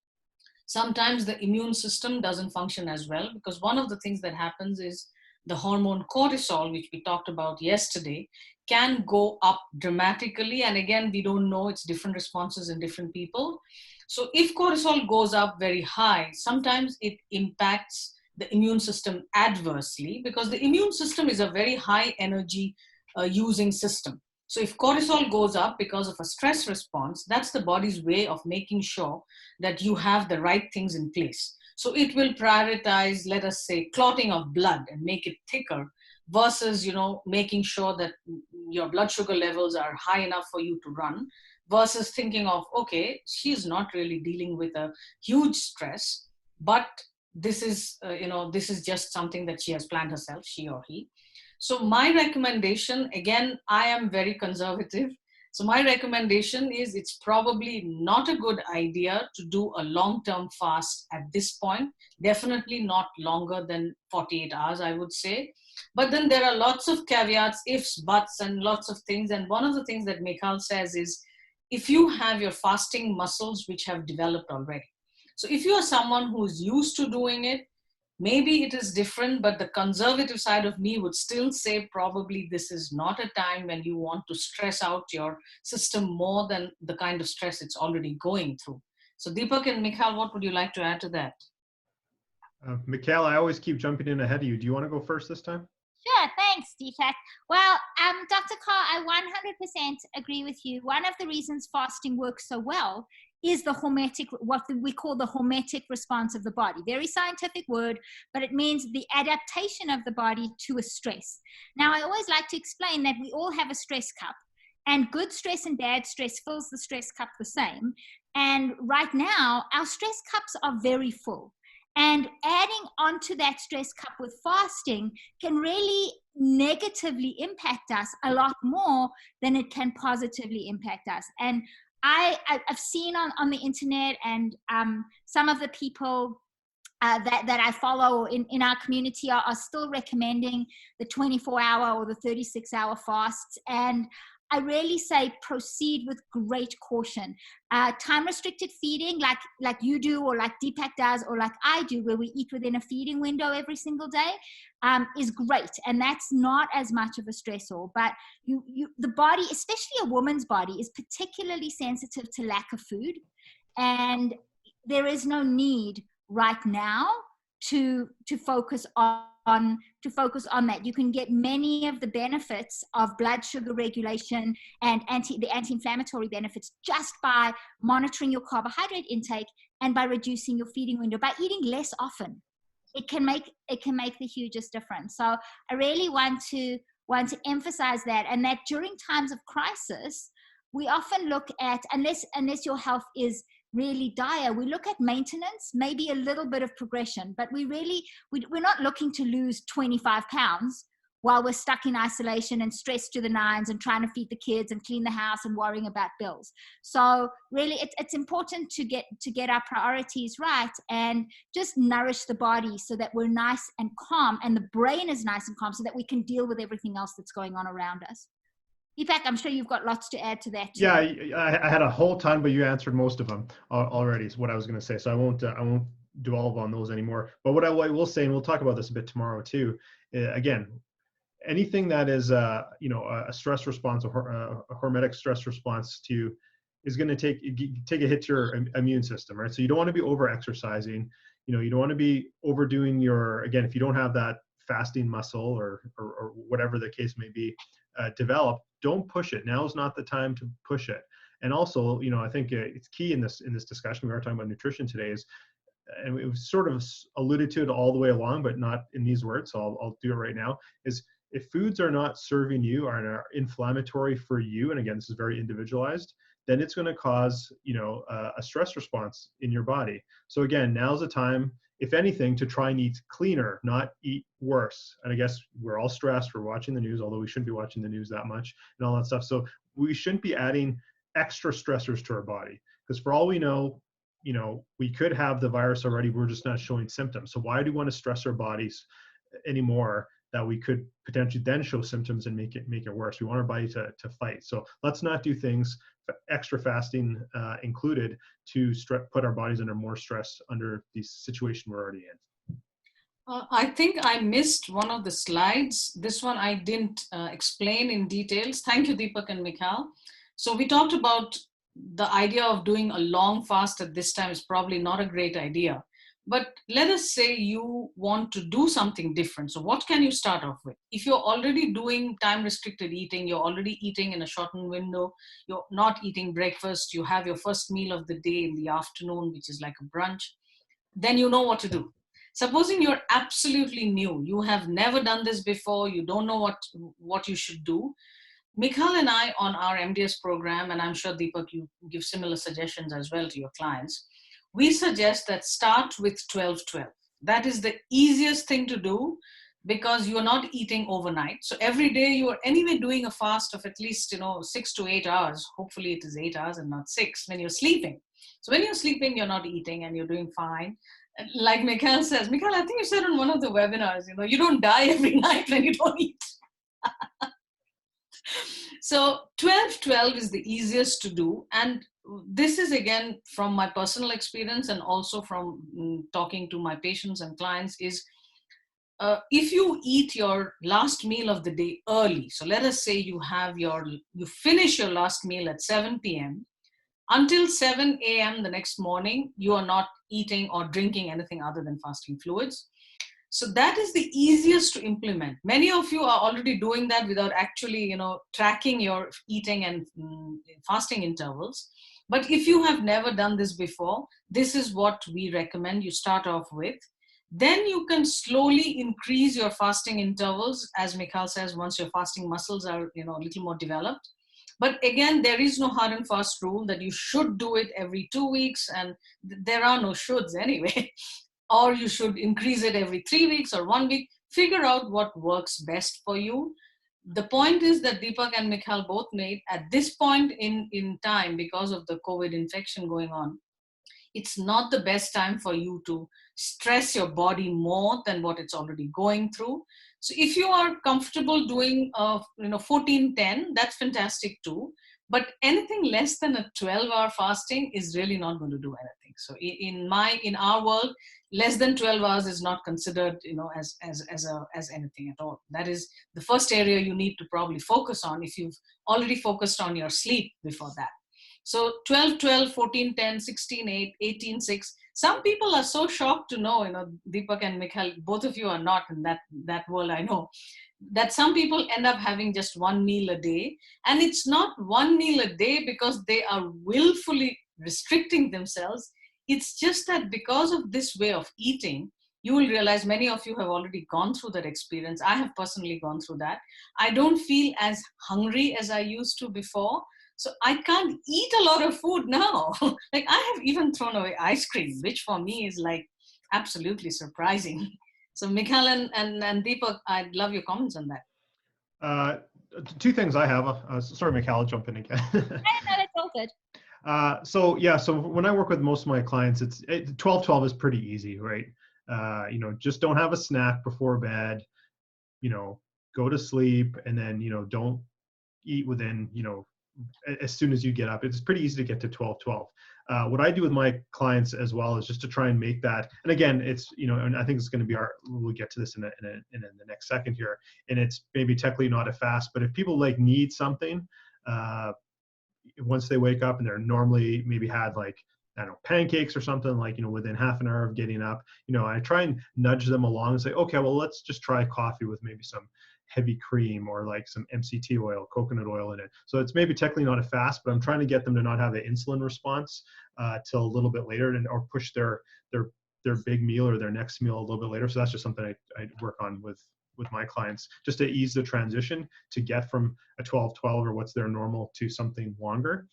[SPEAKER 2] sometimes the immune system doesn't function as well, because one of the things that happens is the hormone cortisol, which we talked about yesterday, can go up dramatically. And again, we don't know, it's different responses in different people. So if cortisol goes up very high, sometimes it impacts the immune system adversely, because the immune system is a very high energy using system. So if cortisol goes up because of a stress response, that's the body's way of making sure that you have the right things in place. So it will prioritize, let us say, clotting of blood and make it thicker versus, making sure that your blood sugar levels are high enough for you to run, versus thinking of, okay, she's not really dealing with a huge stress, but this is just something that she has planned herself, she or he. So my recommendation, again, I am very conservative. So my recommendation is it's probably not a good idea to do a long-term fast at this point. Definitely not longer than 48 hours, I would say. But then there are lots of caveats, ifs, buts, and lots of things. And one of the things that Michal says is, if you have your fasting muscles which have developed already. So if you are someone who's used to doing it, maybe it is different, but the conservative side of me would still say probably this is not a time when you want to stress out your system more than the kind of stress it's already going through. So Deepak and Michal, what would you like to add to that?
[SPEAKER 1] Michal, I always keep jumping in ahead of you. Do you want to go first this time?
[SPEAKER 3] Sure, thanks, Deepak. Well, Dr. Carr, I 100% agree with you. One of the reasons fasting works so well is the hormetic, what we call the hormetic response of the body. Very scientific word, but it means the adaptation of the body to a stress. Now, I always like to explain that we all have a stress cup, and good stress and bad stress fills the stress cup the same. And right now, our stress cups are very full. And adding onto that stress cup with fasting can really negatively impact us a lot more than it can positively impact us. And I've seen on the internet and some of the people that I follow in our community are still recommending the 24-hour or the 36-hour fasts. And I really say proceed with great caution. Time-restricted feeding, like you do, or like Deepak does, or like I do, where we eat within a feeding window every single day, is great, and that's not as much of a stressor. But the body, especially a woman's body, is particularly sensitive to lack of food, and there is no need right now to focus on focus on that. You can get many of the benefits of blood sugar regulation and the anti-inflammatory benefits just by monitoring your carbohydrate intake and by reducing your feeding window, by eating less often. It can make the hugest difference. So I really want to emphasize that, and that during times of crisis, we often look at, unless your health is really dire, we look at maintenance, maybe a little bit of progression, but we're not looking to lose 25 pounds while we're stuck in isolation and stressed to the nines and trying to feed the kids and clean the house and worrying about bills. So really it's important to get our priorities right and just nourish the body so that we're nice and calm and the brain is nice and calm so that we can deal with everything else that's going on around us. Deepak, I'm sure you've got lots to add to that too.
[SPEAKER 1] Yeah, I had a whole ton, but you answered most of them already, is what I was going to say. So I won't dwell on those anymore. But what I will say, and we'll talk about this a bit tomorrow too, again, anything that is a stress response, a hormetic stress response to, is going to take a hit to your immune system, right? So you don't want to be over exercising. You don't want to be overdoing again, if you don't have that fasting muscle or whatever the case may be develop, don't push it. Now is not the time to push it. And also, I think it's key in this discussion. We are talking about nutrition today, and it was sort of alluded to it all the way along, but not in these words. So I'll do it right now. Is if foods are not serving you or are inflammatory for you, and again, this is very individualized, then it's going to cause, a stress response in your body. So again, now's the time, if anything, to try and eat cleaner, not eat worse. And I guess we're all stressed. We're watching the news, although we shouldn't be watching the news that much and all that stuff. So we shouldn't be adding extra stressors to our body, because for all we know, we could have the virus already. We're just not showing symptoms. So why do we want to stress our bodies anymore that we could potentially then show symptoms and make it worse? We want our body to fight. So let's not do things, extra fasting included, to put our bodies under more stress under the situation we're already in.
[SPEAKER 2] I think I missed one of the slides. This one I didn't explain in details. Thank you, Deepak and Mikhail. So we talked about the idea of doing a long fast at this time is probably not a great idea. But let us say you want to do something different. So what can you start off with? If you're already doing time-restricted eating, you're already eating in a shortened window, you're not eating breakfast, you have your first meal of the day in the afternoon, which is like a brunch, then you know what to do. Supposing you're absolutely new, you have never done this before, you don't know what you should do. Mikhail and I on our MDS program, and I'm sure Deepak, you give similar suggestions as well to your clients, we suggest that start with 12-12. That is the easiest thing to do because you're not eating overnight. So every day you are anyway doing a fast of at least 6 to 8 hours. Hopefully it is 8 hours and not 6 when you're sleeping. So when you're sleeping, you're not eating and you're doing fine. Like Mikhail says, Mikhail, I think you said on one of the webinars, you don't die every night when you don't eat. So 12-12 is the easiest to do. And this is again from my personal experience and also from talking to my patients and clients is if you eat your last meal of the day early, so let us say you finish your last meal at 7 p.m. until 7 a.m. the next morning, you are not eating or drinking anything other than fasting fluids. So that is the easiest to implement. Many of you are already doing that without actually, tracking your eating and fasting intervals. But if you have never done this before, this is what we recommend you start off with. Then you can slowly increase your fasting intervals, as Mikhail says, once your fasting muscles are, a little more developed. But again, there is no hard and fast rule that you should do it every 2 weeks, and there are no shoulds anyway. Or you should increase it every 3 weeks or 1 week. Figure out what works best for you. The point is that Deepak and Mikhail both made at this point in time, because of the COVID infection going on, it's not the best time for you to stress your body more than what it's already going through. So if you are comfortable doing 14-10, that's fantastic too. But anything less than a 12-hour fasting is really not going to do anything. So in our world, less than 12 hours is not considered, as anything at all. That is the first area you need to probably focus on if you've already focused on your sleep before that. So 12, 12, 14, 10, 16, 8, 18, 6. Some people are so shocked to know, Deepak and Mikhail, both of you are not in that world, I know, that some people end up having just one meal a day. And it's not one meal a day because they are willfully restricting themselves. It's just that because of this way of eating, you will realize many of you have already gone through that experience. I have personally gone through that. I don't feel as hungry as I used to before. So I can't eat a lot of food now. Like I have even thrown away ice cream, which for me is like absolutely surprising. So Mikhail and Deepak, I'd love your comments on that.
[SPEAKER 1] Two things I have. Sorry, Mikhail, I'll jump in again.
[SPEAKER 3] No, that's all good.
[SPEAKER 1] So when I work with most of my clients, 12-12 is pretty easy, right? Just don't have a snack before bed, go to sleep, and then, don't eat within, as soon as you get up. It's pretty easy to get to 12-12. What I do with my clients as well is just to try and make that, and again, it's, and I think it's going to be we'll get to this in the next second here, and it's maybe technically not a fast, but if people need something, once they wake up and they're normally maybe had I don't know, pancakes or something, within half an hour of getting up, I try and nudge them along and say, okay, well, let's just try coffee with maybe some heavy cream or some MCT oil, coconut oil in it. So it's maybe technically not a fast, but I'm trying to get them to not have an insulin response till a little bit later, or push their big meal or their next meal a little bit later. So that's just something I work on with my clients, just to ease the transition to get from a 12-12 or what's their normal to something longer.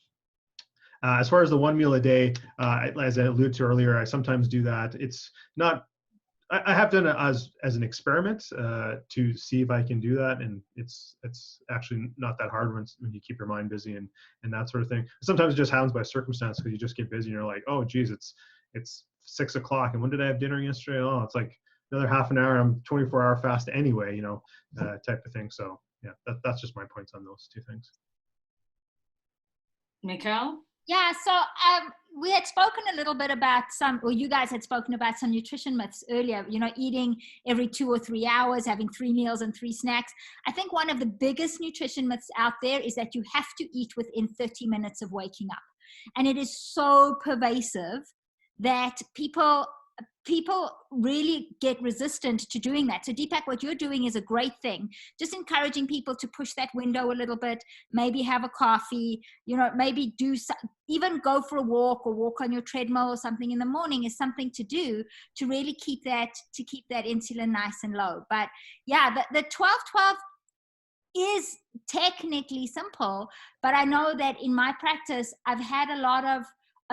[SPEAKER 1] As far as the one meal a day, as I alluded to earlier, I sometimes do that. It's not, I have done it as an experiment to see if I can do that, and it's actually not that hard when you keep your mind busy and that sort of thing. Sometimes it just happens by circumstance because you just get busy and you're like, oh geez, it's 6 o'clock, and when did I have dinner yesterday? Oh, it's like another half an hour. I'm 24-hour fast anyway, type of thing. So yeah, that's just my points on those two things.
[SPEAKER 2] Mikhail?
[SPEAKER 3] Yeah, so we had spoken a little bit about you guys had spoken about some nutrition myths earlier, eating every 2 or 3 hours, having 3 meals and 3 snacks. I think one of the biggest nutrition myths out there is that you have to eat within 30 minutes of waking up. And it is so pervasive that people really get resistant to doing that. So Deepak, what you're doing is a great thing. Just encouraging people to push that window a little bit, maybe have a coffee, maybe even go for a walk or walk on your treadmill or something in the morning is something to do to really keep that insulin nice and low. But yeah, the 12-12 is technically simple, but I know that in my practice, I've had a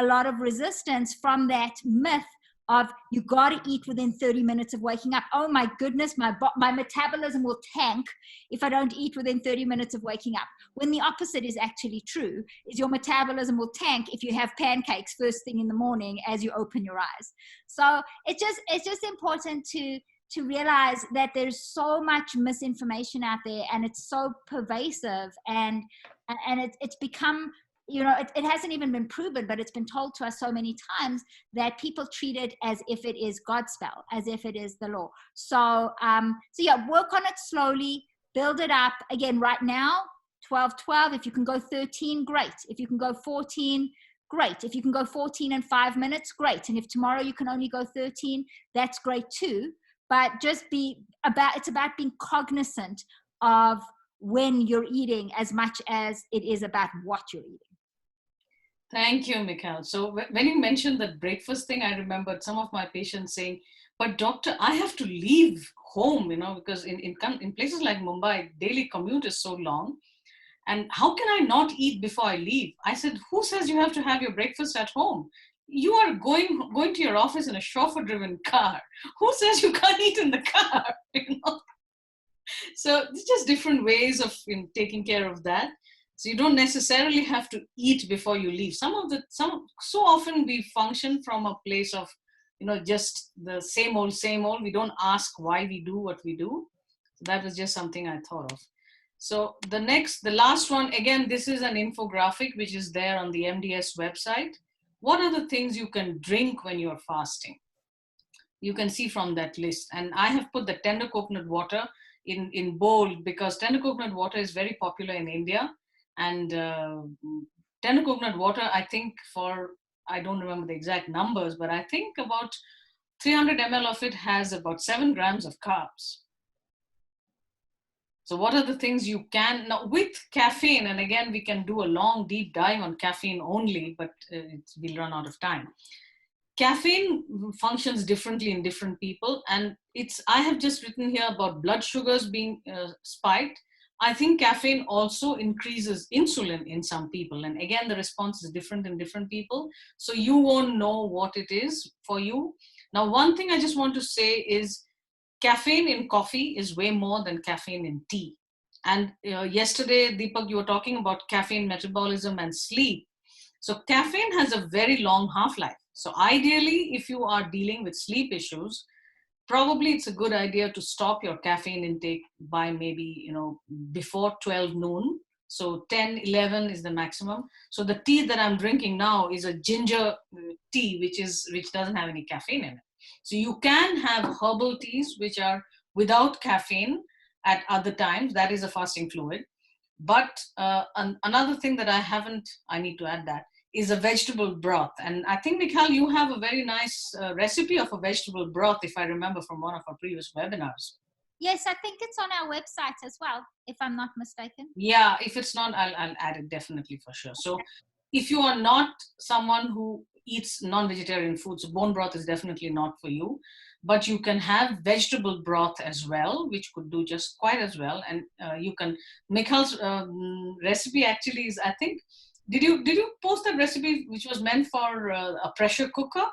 [SPEAKER 3] lot of resistance from that myth of you got to eat within 30 minutes of waking up. Oh my goodness, my metabolism will tank if I don't eat within 30 minutes of waking up. When the opposite is actually true, is your metabolism will tank if you have pancakes first thing in the morning as you open your eyes. So it's just important to realize that there's so much misinformation out there, and it's so pervasive, and it's become, it hasn't even been proven, but it's been told to us so many times that people treat it as if it is God's spell, as if it is the law. So yeah, work on it slowly, build it up. Again, right now, 12-12, if you can go 13, great. If you can go 14, great. If you can go 14 in 5 minutes, great. And if tomorrow you can only go 13, that's great too. But just it's about being cognizant of when you're eating as much as it is about what you're eating.
[SPEAKER 2] Thank you, Mikhail. So when you mentioned that breakfast thing, I remembered some of my patients saying, but doctor, I have to leave home, because in places like Mumbai, daily commute is so long. And how can I not eat before I leave? I said, who says you have to have your breakfast at home? You are going to your office in a chauffeur-driven car. Who says you can't eat in the car? So it's just different ways of taking care of that. So you don't necessarily have to eat before you leave. So often we function from a place of, just the same old. We don't ask why we do what we do. So that was just something I thought of. So the last one, again, this is an infographic which is there on the MDS website. What are the things you can drink when you're fasting? You can see from that list. And I have put the tender coconut water in bold because tender coconut water is very popular in India. And 10 coconut water, I think I don't remember the exact numbers, but I think about 300 ml of it has about 7 grams of carbs. So what are the things you can, now with caffeine, and again, we can do a long deep dive on caffeine only, but we'll run out of time. Caffeine functions differently in different people. And I have just written here about blood sugars being spiked. I think caffeine also increases insulin in some people. And again, the response is different in different people. So you won't know what it is for you. Now, one thing I just want to say is caffeine in coffee is way more than caffeine in tea. And yesterday, Deepak, you were talking about caffeine metabolism and sleep. So caffeine has a very long half-life. So ideally, if you are dealing with sleep issues, probably it's a good idea to stop your caffeine intake by maybe, before 12 noon. So 10, 11 is the maximum. So the tea that I'm drinking now is a ginger tea, which doesn't have any caffeine in it. So you can have herbal teas, which are without caffeine at other times. That is a fasting fluid. But another thing that I need to add that, is a vegetable broth. And I think, Mikhal, you have a very nice recipe of a vegetable broth, if I remember from one of our previous webinars.
[SPEAKER 3] Yes, I think it's on our website as well, if I'm not mistaken.
[SPEAKER 2] Yeah, if it's not, I'll add it definitely for sure. So if you are not someone who eats non-vegetarian foods, bone broth is definitely not for you. But you can have vegetable broth as well, which could do just quite as well. And you can, Mikhal's recipe actually is, I think, did you post that recipe which was meant for a pressure cooker?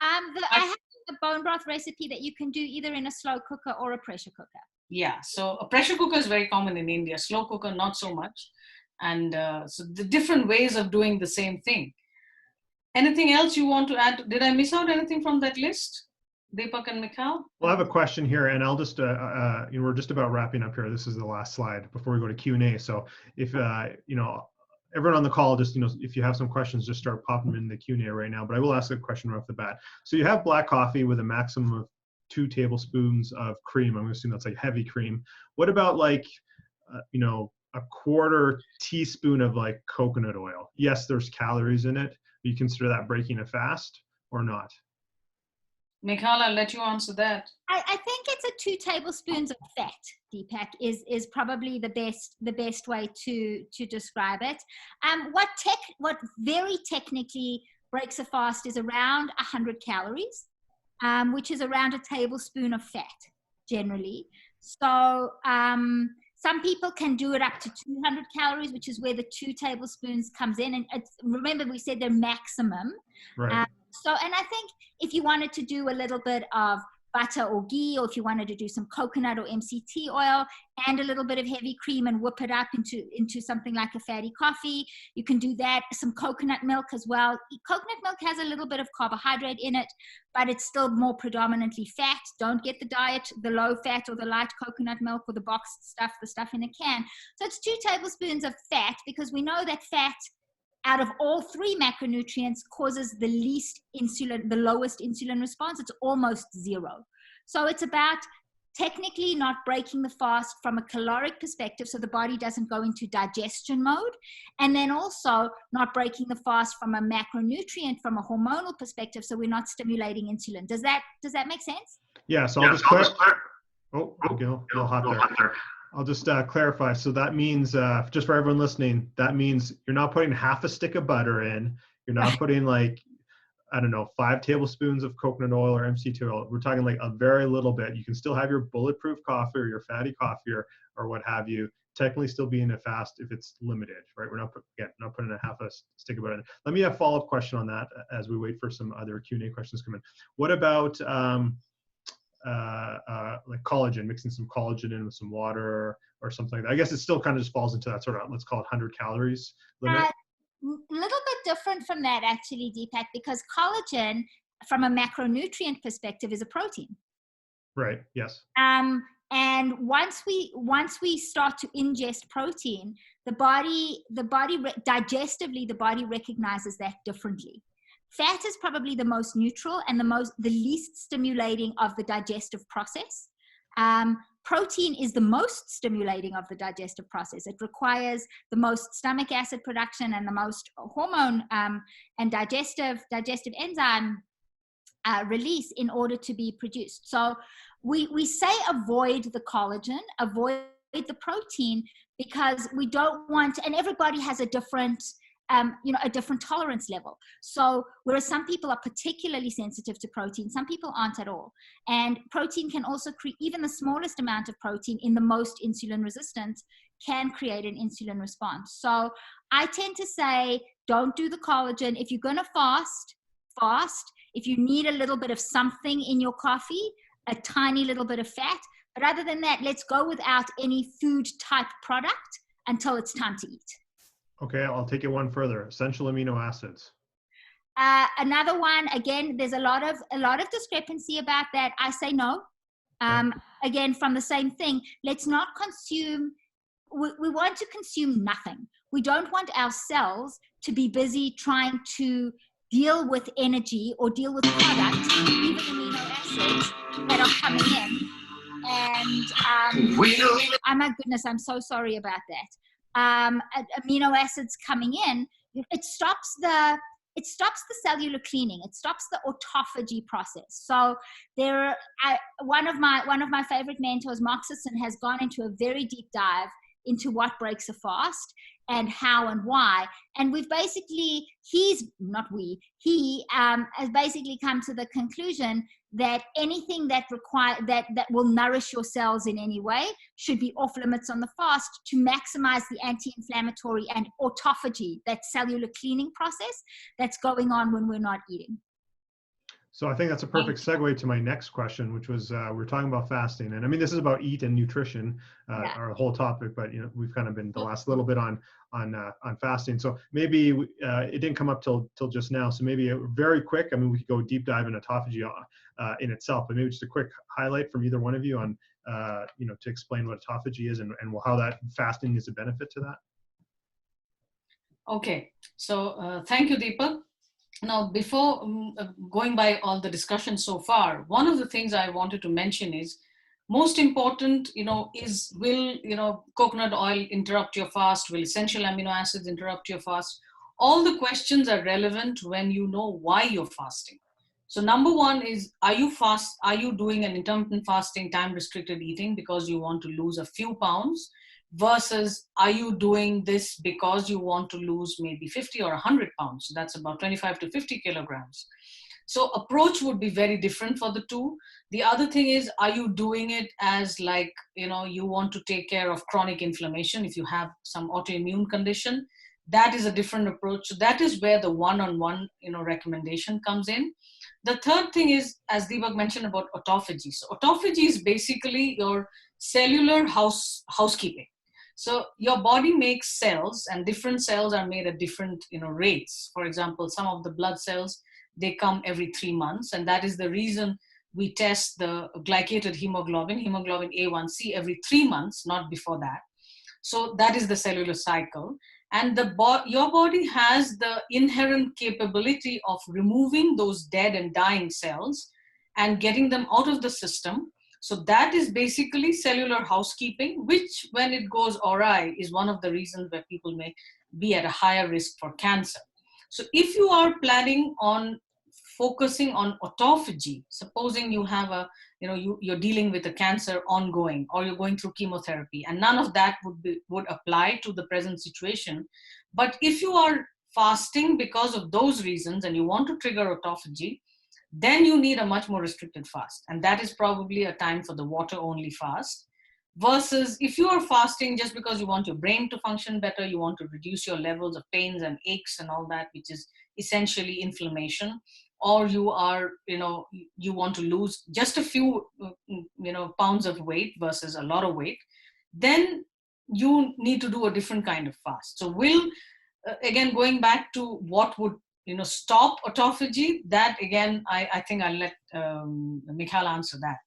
[SPEAKER 3] I have a bone broth recipe that you can do either in a slow cooker or a pressure cooker.
[SPEAKER 2] Yeah, so a pressure cooker is very common in India, slow cooker not so much. And so the different ways of doing the same thing. Anything else you want to add? Did I miss out anything from that list, Deepak and Mikhal?
[SPEAKER 1] Well, I have a question here, and I'll just, we're just about wrapping up here. This is the last slide before we go to Q&A. So if, everyone on the call, just, if you have some questions, just start popping them in the Q&A right now. But I will ask a question right off the bat. So you have black coffee with a maximum of 2 tablespoons of cream. I'm assuming that's like heavy cream. What about like, a quarter teaspoon of like coconut oil? Yes, there's calories in it. Do you consider that breaking a fast or not?
[SPEAKER 2] Mikhal, I'll let you answer that.
[SPEAKER 3] I think it's a 2 tablespoons of fat, Deepak, is probably the best way to describe it. What very technically breaks a fast is around 100 calories, which is around a tablespoon of fat generally. So some people can do it up to 200 calories, which is where the 2 tablespoons comes in. And remember, we said they're maximum.
[SPEAKER 1] Right.
[SPEAKER 3] And I think if you wanted to do a little bit of butter or ghee, or if you wanted to do some coconut or MCT oil and a little bit of heavy cream and whip it up into something like a fatty coffee, you can do that. Some coconut milk as well. Coconut milk has a little bit of carbohydrate in it, but it's still more predominantly fat. Don't get the low fat or the light coconut milk or the boxed stuff, the stuff in a can. So it's 2 tablespoons of fat, because we know that fat, out of all 3 macronutrients, causes the lowest insulin response. It's almost 0. So it's about technically not breaking the fast from a caloric perspective, so the body doesn't go into digestion mode, and then also not breaking the fast from a macronutrient, from a hormonal perspective, so we're not stimulating insulin. Does that make sense?
[SPEAKER 1] Yeah, so I'll just clarify. Oh, Gil, hot there. I'll just clarify. So that means, just for everyone listening, that means you're not putting half a stick of butter in. You're not putting 5 tablespoons of coconut oil or MCT oil. We're talking like a very little bit. You can still have your bulletproof coffee or your fatty coffee or what have you. Technically still be in a fast if it's limited, right? We're not putting a half a stick of butter in. Let me have a follow-up question on that as we wait for some other Q&A questions to come in. What about like collagen, mixing some collagen in with some water or something like that? I guess it still kind of just falls into that sort of, let's call it 100 calories limit.
[SPEAKER 3] A little bit different from that, actually, Deepak, because collagen, from a macronutrient perspective, is a protein.
[SPEAKER 1] Right. Yes.
[SPEAKER 3] And once we start to ingest protein, the body digestively, the body recognizes that differently. Fat is probably the most neutral and the least stimulating of the digestive process. protein is the most stimulating of the digestive process. It requires the most stomach acid production and the most hormone and digestive enzyme release in order to be produced. So we say avoid the collagen, avoid the protein, because we don't want, and everybody has a different a different tolerance level. So whereas some people are particularly sensitive to protein, some people aren't at all. And protein can also create, even the smallest amount of protein in the most insulin resistant can create an insulin response. So I tend to say, don't do the collagen. If you're going to fast. If you need a little bit of something in your coffee, a tiny little bit of fat. But other than that, let's go without any food type product until it's time to eat.
[SPEAKER 1] Okay, I'll take it one further. Essential amino acids.
[SPEAKER 3] Another one, again, there's a lot of discrepancy about that. I say no. Again, from the same thing, let's not consume. We want to consume nothing. We don't want our cells to be busy trying to deal with energy or deal with products, even amino acids that are coming in. And oh my goodness, I'm so sorry about that. Amino acids coming in, it stops the cellular cleaning. It stops the autophagy process. So one of my favorite mentors, Mark Sisson, has gone into a very deep dive into what breaks a fast and how and why. And he has basically come to the conclusion that anything that will nourish your cells in any way should be off limits on the fast to maximize the anti-inflammatory and autophagy, that cellular cleaning process that's going on when we're not eating.
[SPEAKER 1] So I think that's a perfect segue to my next question, which was we're talking about fasting, and I mean this is about eat and nutrition, our whole topic. But we've kind of been the last little bit on fasting. So maybe it didn't come up till just now. So maybe very quick. I mean, we could go deep dive into autophagy in itself, but maybe just a quick highlight from either one of you on to explain what autophagy is and how that fasting is a benefit to that.
[SPEAKER 2] Okay, so thank you, Deepak. Now, before going by all the discussion so far, one of the things I wanted to mention is most important, is will, coconut oil interrupt your fast? Will essential amino acids interrupt your fast? All the questions are relevant when you know why you're fasting. So number one is, are you doing an intermittent fasting, time restricted eating because you want to lose a few pounds? Versus are you doing this because you want to lose maybe 50 or 100 pounds? So that's about 25 to 50 kilograms. So approach would be very different for the two. The other thing is, are you doing it as like, you want to take care of chronic inflammation if you have some autoimmune condition? That is a different approach. So that is where the one-on-one, recommendation comes in. The third thing is, as Deepak mentioned about autophagy. So autophagy is basically your cellular housekeeping. So your body makes cells, and different cells are made at different rates. For example, some of the blood cells, they come every 3 months, and that is the reason we test the glycated hemoglobin A1C every 3 months, not before that. So that is the cellular cycle. And your body has the inherent capability of removing those dead and dying cells and getting them out of the system. So that is basically cellular housekeeping, which when it goes awry is one of the reasons where people may be at a higher risk for cancer. So if you are planning on focusing on autophagy, supposing you have you're dealing with a cancer ongoing, or you're going through chemotherapy, and none of that would apply to the present situation. But if you are fasting because of those reasons and you want to trigger autophagy, then you need a much more restricted fast. And that is probably a time for the water only fast. Versus if you are fasting just because you want your brain to function better, you want to reduce your levels of pains and aches and all that, which is essentially inflammation, or you are, you want to lose just a few, pounds of weight versus a lot of weight, then you need to do a different kind of fast. So again, going back to what would, stop autophagy, that again, I think I'll let Mikhail answer that.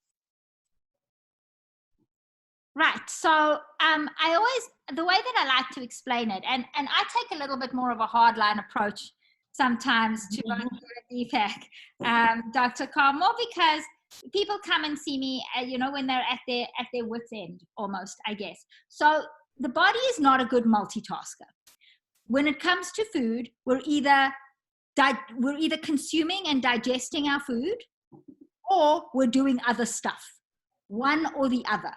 [SPEAKER 3] Right. So the way that I like to explain it, and I take a little bit more of a hardline approach sometimes to Deepak, Dr. Carmel, because people come and see me, you know, when they're at their wit's end, almost, I guess. So the body is not a good multitasker. When it comes to food, we're either consuming and digesting our food, or we're doing other stuff, one or the other.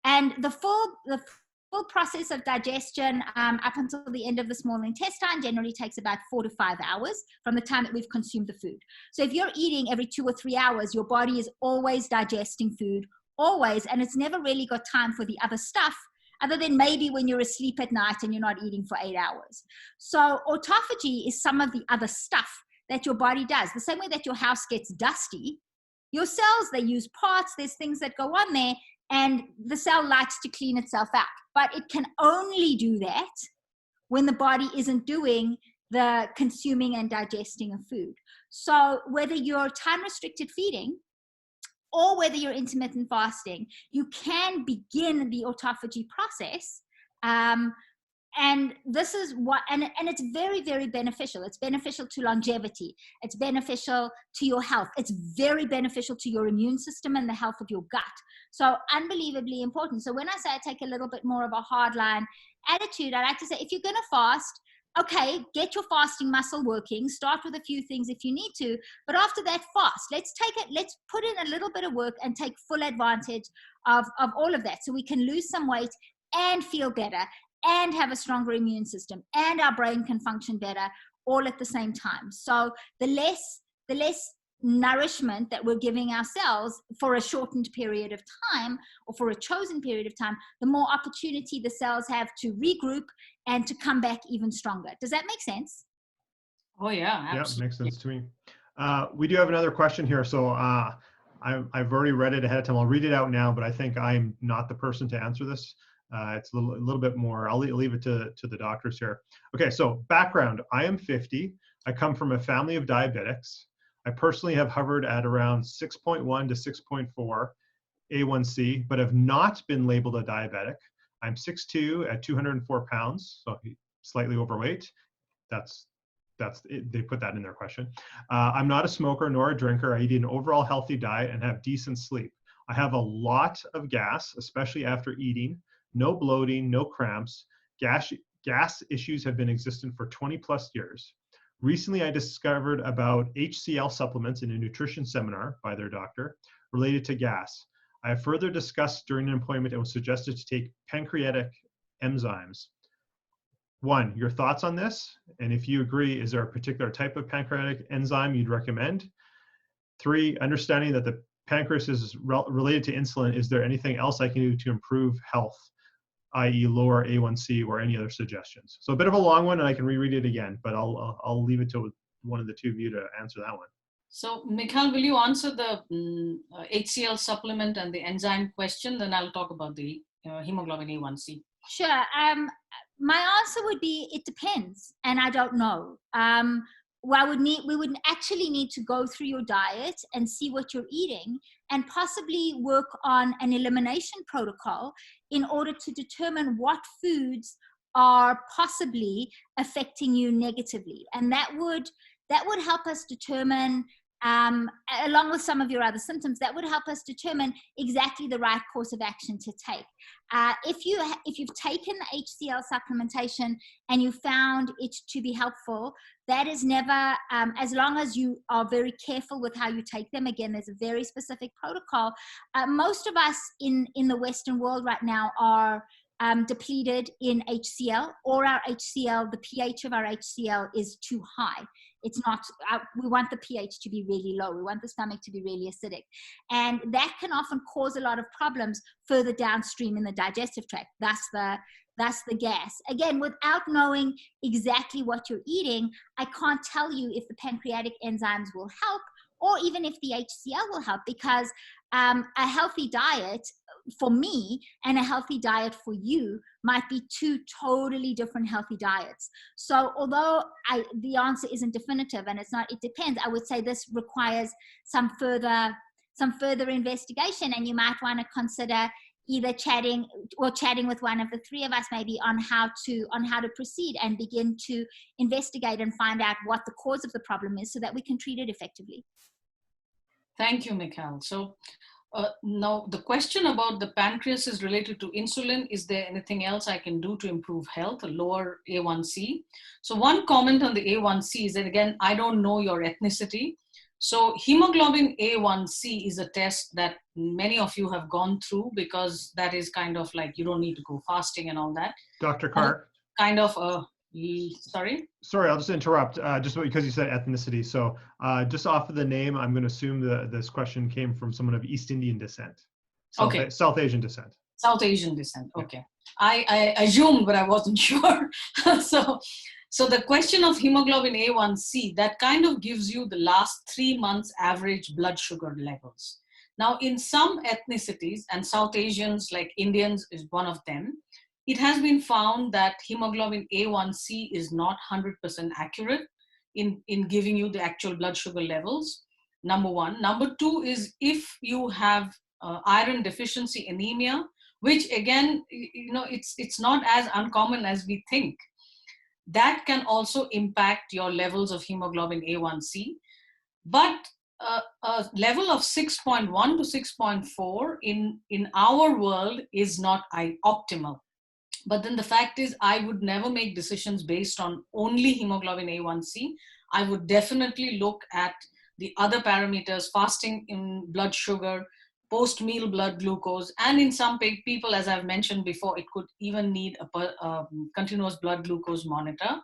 [SPEAKER 3] And the full process of digestion up until the end of the small intestine generally takes about 4 to 5 hours from the time that we've consumed the food. So if you're eating every 2 or 3 hours, your body is always digesting food, always, and it's never really got time for the other stuff, other than maybe when you're asleep at night and you're not eating for 8 hours. So autophagy is some of the other stuff that your body does. The same way that your house gets dusty, your cells, they use parts, there's things that go on there, and the cell likes to clean itself out. But it can only do that when the body isn't doing the consuming and digesting of food. So whether you're time-restricted feeding or whether you're intermittent fasting, you can begin the autophagy process. And this is what, and it's very, very beneficial. It's beneficial to longevity. It's beneficial to your health. It's very beneficial to your immune system and the health of your gut. So unbelievably important. So when I say I take a little bit more of a hardline attitude, I like to say, if you're going to fast, okay, get your fasting muscle working, start with a few things if you need to, but after that fast, let's put in a little bit of work and take full advantage of all of that, so we can lose some weight and feel better and have a stronger immune system, and our brain can function better all at the same time. So the less nourishment that we're giving ourselves for a shortened period of time, or for a chosen period of time, the more opportunity the cells have to regroup and to come back even stronger. Does that make sense?
[SPEAKER 2] Oh yeah, absolutely.
[SPEAKER 1] Yeah, makes sense to me. We do have another question here. So I've already read it ahead of time. I'll read it out now, but I think I'm not the person to answer this. It's a little bit more, I'll leave it to the doctors here. Okay, so background, I am 50. I come from a family of diabetics. I personally have hovered at around 6.1 to 6.4 A1C, but have not been labeled a diabetic. I'm 6'2" at 204 pounds, so slightly overweight. That's it. They put that in their question. I'm not a smoker nor a drinker. I eat an overall healthy diet and have decent sleep. I have a lot of gas, especially after eating. No bloating, no cramps. Gas issues have been existent for 20 plus years. Recently, I discovered about HCl supplements in a nutrition seminar by their doctor related to gas. I have further discussed during an appointment and was suggested to take pancreatic enzymes. 1, your thoughts on this? And if you agree, is there a particular type of pancreatic enzyme you'd recommend? 3, understanding that the pancreas is related to insulin, is there anything else I can do to improve health, i.e. lower A1C, or any other suggestions? So a bit of a long one, and I can reread it again, but I'll leave it to one of the two of you to answer that one.
[SPEAKER 2] So Mikhail, will you answer the HCl supplement and the enzyme question? Then I'll talk about the hemoglobin A1C.
[SPEAKER 3] Sure. My answer would be, it depends, and I don't know. We would actually need to go through your diet and see what you're eating, and possibly work on an elimination protocol in order to determine what foods are possibly affecting you negatively. And that would help us determine, along with some of your other symptoms, that would help us determine exactly the right course of action to take. If you've taken HCl supplementation and you found it to be helpful, that is never, as long as you are very careful with how you take them. Again, there's a very specific protocol. Most of us in the Western world right now are depleted in HCl, or our HCl, the pH of our HCl is too high. It's not, we want the pH to be really low. We want the stomach to be really acidic. And that can often cause a lot of problems further downstream in the digestive tract. That's the gas. Again, without knowing exactly what you're eating, I can't tell you if the pancreatic enzymes will help, or even if the HCl will help, because a healthy diet for me and a healthy diet for you might be two totally different healthy diets. So although the answer isn't definitive and it depends, I would say this requires some further investigation, and you might want to consider either chatting with one of the three of us maybe on how to proceed and begin to investigate and find out what the cause of the problem is, so that we can treat it effectively.
[SPEAKER 2] Thank you, Mikhail. So now the question about the pancreas is related to insulin. Is there anything else I can do to improve health, a lower A1C? So one comment on the A1C is that, again, I don't know your ethnicity. So hemoglobin A1C is a test that many of you have gone through, because that is kind of like, you don't need to go fasting and all that.
[SPEAKER 1] Dr. Carr?
[SPEAKER 2] Kind of a, sorry?
[SPEAKER 1] Sorry, I'll just interrupt, just because you said ethnicity. So just off of the name, I'm going to assume this question came from someone of East Indian descent,
[SPEAKER 2] Okay.
[SPEAKER 1] South Asian descent.
[SPEAKER 2] South Asian descent, okay. Yeah. I assumed, but I wasn't sure. So the question of hemoglobin A1C, that kind of gives you the last 3 months average blood sugar levels. Now, in some ethnicities, and South Asians like Indians is one of them, it has been found that hemoglobin A1C is not 100% accurate in giving you the actual blood sugar levels, number one. Number two is, if you have iron deficiency anemia, which again, it's not as uncommon as we think, that can also impact your levels of hemoglobin A1C. But a level of 6.1 to 6.4 in our world is not optimal. But then the fact is, I would never make decisions based on only hemoglobin A1C. I would definitely look at the other parameters, fasting in blood sugar, post-meal blood glucose, and in some people, as I've mentioned before, it could even need a continuous blood glucose monitor.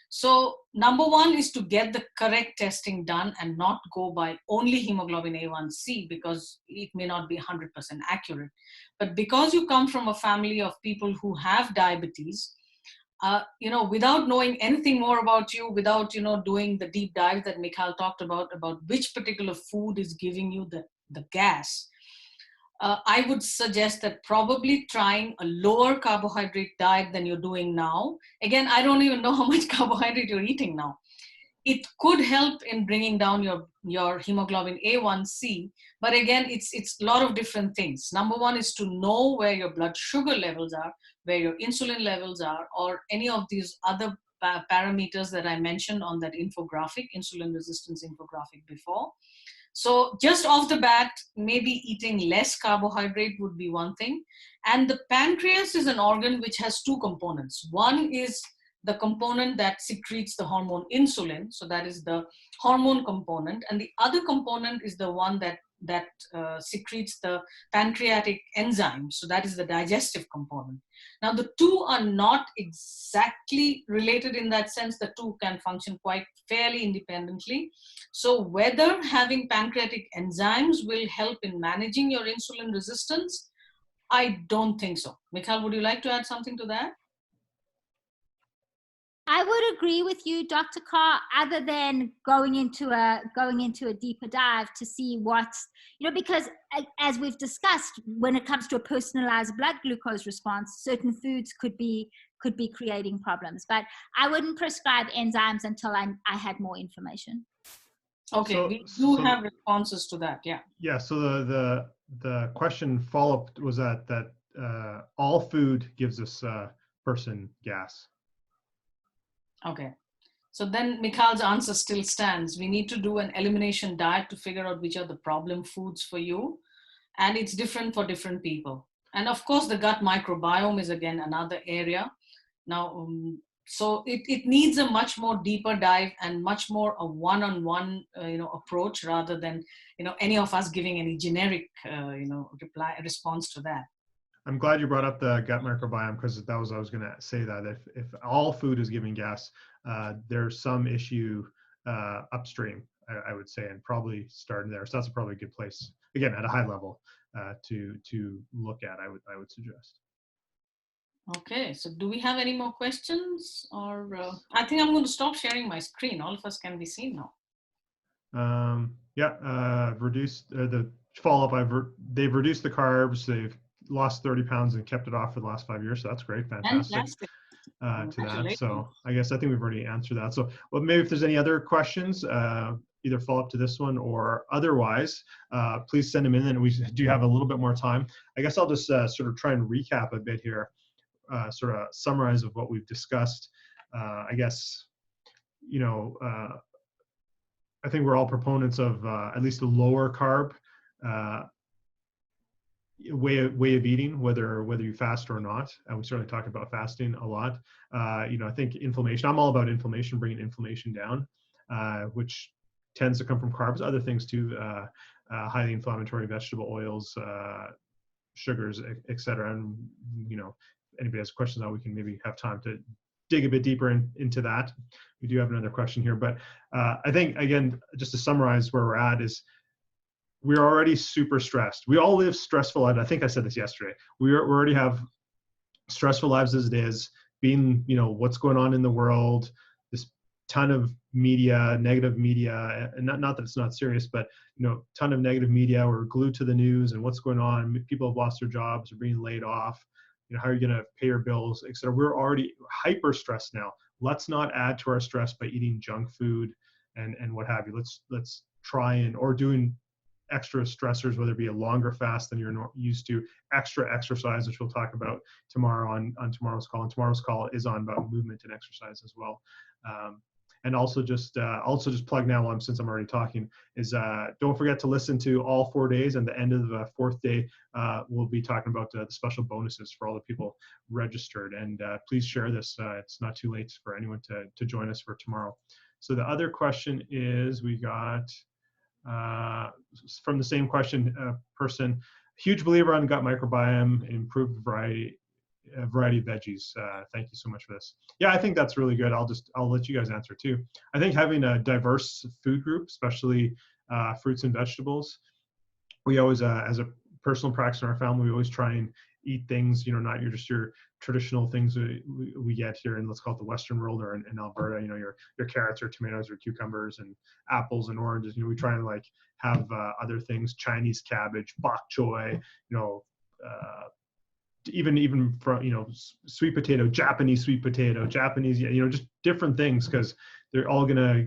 [SPEAKER 2] So number one is to get the correct testing done and not go by only hemoglobin A1C, because it may not be 100% accurate. But because you come from a family of people who have diabetes, without knowing anything more about you, without, doing the deep dive that Mikhail talked about which particular food is giving you the gas, I would suggest that probably trying a lower carbohydrate diet than you're doing now. Again, I don't even know how much carbohydrate you're eating now. It could help in bringing down your hemoglobin A1C, but again, it's a lot of different things. Number one is to know where your blood sugar levels are, where your insulin levels are, or any of these other parameters that I mentioned on that infographic, insulin resistance infographic before. So just off the bat, maybe eating less carbohydrate would be one thing. And the pancreas is an organ which has two components. One is the component that secretes the hormone insulin. So that is the hormone component. And the other component is the one that secretes the pancreatic enzyme. So that is the digestive component. Now, the two are not exactly related in that sense. The two can function quite fairly independently. So whether having pancreatic enzymes will help in managing your insulin resistance, I don't think so. Mikhail, would you like to add something to that?
[SPEAKER 3] I would agree with you, Dr. Carr, other than going into a deeper dive to see what's, because as we've discussed, when it comes to a personalized blood glucose response, certain foods could be creating problems. But I wouldn't prescribe enzymes until I had more information.
[SPEAKER 2] Okay, so, we do have responses to that, yeah.
[SPEAKER 1] Yeah, so the question follow-up was that all food gives us person gas.
[SPEAKER 2] Okay, so then Mikhail's answer still stands. We need to do an elimination diet to figure out which are the problem foods for you. And it's different for different people. And of course, the gut microbiome is again another area. Now, so it needs a much more deeper dive and much more a one-on-one, approach, rather than, any of us giving any generic, response to that.
[SPEAKER 1] I'm glad you brought up the gut microbiome, because I was going to say that if all food is giving gas, there's some issue upstream, I would say, and probably starting there. So that's probably a good place, again, at a high level, to look at, I would suggest.
[SPEAKER 2] Okay, so do we have any more questions? Or I think I'm going to stop sharing my screen. All of us can be seen now.
[SPEAKER 1] Reduced the follow-up. They've reduced the carbs. They've lost 30 pounds and kept it off for the last 5 years. So that's great. Fantastic. To that. So I think we've already answered that. So maybe if there's any other questions, either follow up to this one or otherwise, please send them in, and we do have a little bit more time. I guess I'll just sort of try and recap a bit here, sort of summarize of what we've discussed. I guess, I think we're all proponents of at least a lower carb way of eating, whether you fast or not. And we certainly talk about fasting a lot. I think inflammation. I'm all about inflammation, bringing inflammation down, which tends to come from carbs. Other things too, highly inflammatory vegetable oils, sugars, etc. And anybody has questions on, we can maybe have time to dig a bit deeper into that. We do have another question here, but I think, again, just to summarize where we're at is, we're already super stressed. We all live stressful lives. I think I said this yesterday. We already have stressful lives as it is, being, what's going on in the world, this ton of media, negative media, and not that it's not serious, but, ton of negative media. We're glued to the news and what's going on. People have lost their jobs or being laid off. How are you going to pay your bills, et cetera. We're already hyper stressed now. Let's not add to our stress by eating junk food and what have you. Let's try or doing extra stressors, whether it be a longer fast than you're used to, extra exercise, which we'll talk about tomorrow on tomorrow's call. And tomorrow's call is on about movement and exercise as well. And also just plug now, since I'm already talking, is don't forget to listen to all 4 days. And the end of the fourth day, we'll be talking about the special bonuses for all the people registered. And please share this. It's not too late for anyone to join us for tomorrow. So the other question is, we got from the same person, huge believer on gut microbiome, improved variety of veggies. Thank you so much for this. Yeah, I think that's really good. I'll let you guys answer too. I think having a diverse food group, especially fruits and vegetables, we always, as a personal practice in our family, we always try and eat things, not just your traditional things we get here in, let's call it the Western world, or in Alberta, your carrots or tomatoes or cucumbers and apples and oranges. We try and have other things, Chinese cabbage, bok choy, even from, sweet potato, Japanese sweet potato, Japanese, just different things, because they're all gonna,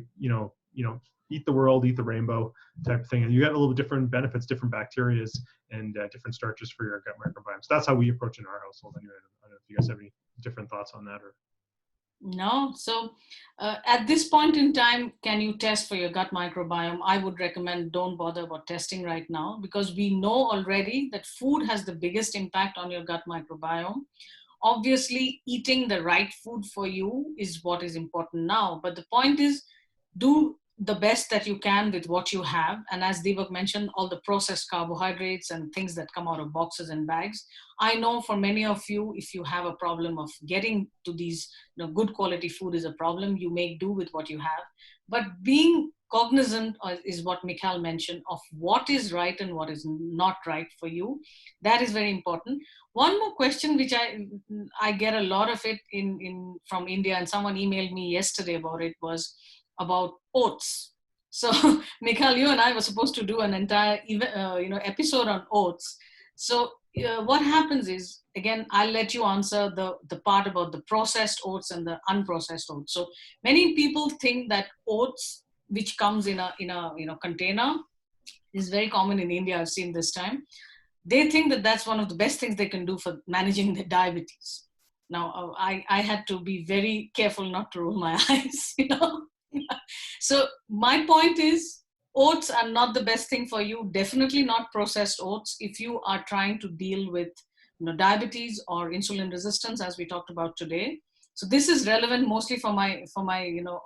[SPEAKER 1] eat the world, eat the rainbow type of thing. And you get a little different benefits, different bacterias and different starches for your gut microbiome. So that's how we approach it in our household anyway. I don't know if you guys have any different thoughts on that or.
[SPEAKER 2] No. So at this point in time, can you test for your gut microbiome? I would recommend don't bother about testing right now, because we know already that food has the biggest impact on your gut microbiome. Obviously, eating the right food for you is what is important now. But the point is, do the best that you can with what you have. And as Deepak mentioned, all the processed carbohydrates and things that come out of boxes and bags. I know for many of you, if you have a problem of getting to these, good quality food is a problem, you make do with what you have. But being cognizant is what Mikhail mentioned, of what is right and what is not right for you. That is very important. One more question, which I get a lot of it from India, and someone emailed me yesterday about it, was about oats. So Mikhail, you and I were supposed to do an entire episode on oats. So what happens is, again, I'll let you answer the part about the processed oats and the unprocessed oats. So many people think that oats, which comes in a container, is very common in India. I've seen this time. They think that that's one of the best things they can do for managing their diabetes. Now, I had to be very careful not to roll my eyes, So my point is, oats are not the best thing for you. Definitely not processed oats if you are trying to deal with diabetes or insulin resistance, as we talked about today. So this is relevant mostly for my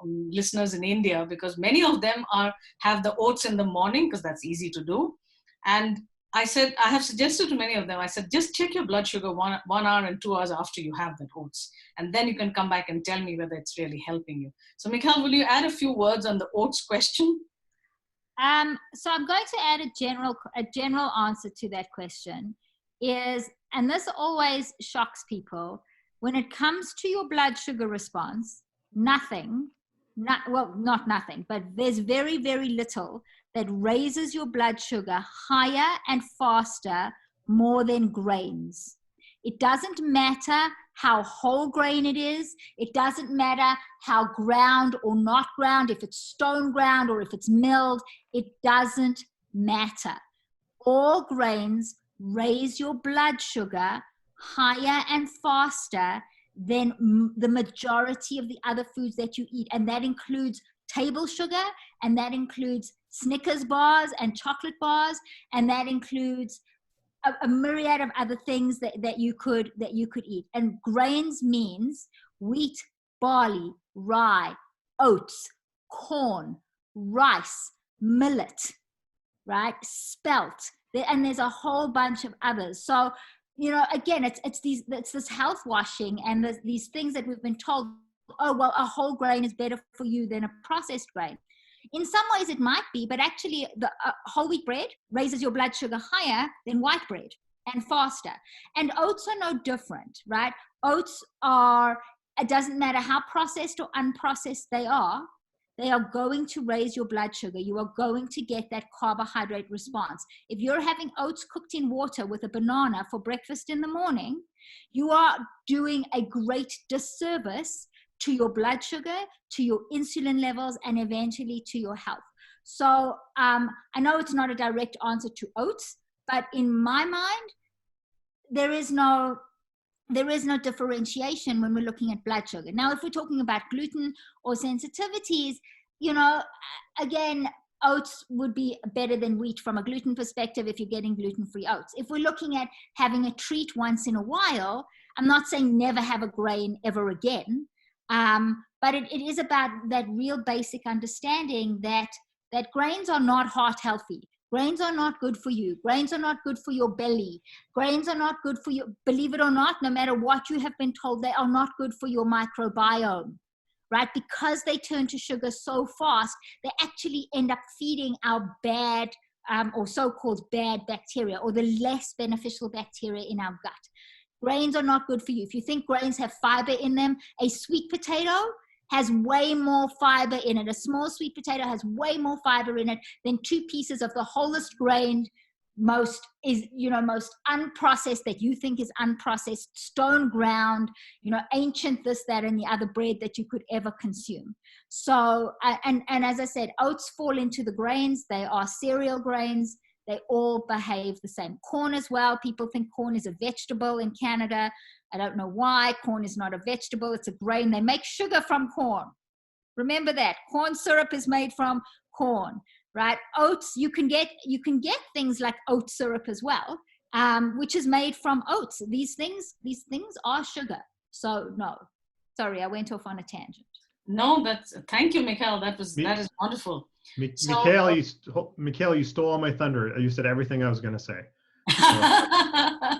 [SPEAKER 2] listeners in India, because many of them have the oats in the morning because that's easy to do. And I have suggested to many of them, I said, just check your blood sugar 1 hour and 2 hours after you have that oats. And then you can come back and tell me whether it's really helping you. So Mikhail, will you add a few words on the oats question?
[SPEAKER 3] So I'm going to add a general answer to that question is, and this always shocks people, when it comes to your blood sugar response, not nothing, but there's very, very little that raises your blood sugar higher and faster more than grains. It doesn't matter how whole grain it is. It doesn't matter how ground or not ground, if it's stone ground or if it's milled. It doesn't matter. All grains raise your blood sugar higher and faster than the majority of the other foods that you eat. And that includes table sugar, and that includes Snickers bars and chocolate bars, and that includes a myriad of other things that you could eat. And grains means wheat, barley, rye, oats, corn, rice, millet, right? Spelt, and there's a whole bunch of others. So, you know, again, it's this health washing and these things that we've been told, oh, well, a whole grain is better for you than a processed grain. In some ways it might be, but actually the whole wheat bread raises your blood sugar higher than white bread and faster. And oats are no different, right? Oats are, it doesn't matter how processed or unprocessed they are going to raise your blood sugar. You are going to get that carbohydrate response. If you're having oats cooked in water with a banana for breakfast in the morning, you are doing a great disservice to your blood sugar, to your insulin levels, and eventually to your health. So I know it's not a direct answer to oats, but in my mind, there is no differentiation when we're looking at blood sugar. Now, if we're talking about gluten or sensitivities, you know, again, oats would be better than wheat from a gluten perspective if you're getting gluten-free oats. If we're looking at having a treat once in a while, I'm not saying never have a grain ever again, but it is about that real basic understanding that grains are not heart healthy. Grains are not good for you. Grains are not good for your belly. Grains are not good for you. Believe it or not, no matter what you have been told, they are not good for your microbiome, right? Because they turn to sugar so fast, they actually end up feeding our bad or so-called bad bacteria, or the less beneficial bacteria in our gut. Grains are not good for you. If you think grains have fiber in them, a sweet potato has way more fiber in it. A small sweet potato has way more fiber in it than 2 pieces of the wholest grained, most unprocessed, that you think is unprocessed, stone ground, you know, ancient this, that, and the other bread that you could ever consume. So, and as I said, oats fall into the grains. They are cereal grains. They all behave the same. Corn as well. People think corn is a vegetable in Canada. I don't know why. Corn is not a vegetable. It's a grain. They make sugar from corn. Remember that. Corn syrup is made from corn, right? Oats, you can get things like oat syrup as well, which is made from oats. These things are sugar. So no, sorry, I went off on a tangent.
[SPEAKER 2] No, thank you, Mikhail. That is wonderful.
[SPEAKER 1] Mikhail, you stole all my thunder. You said everything I was going to say.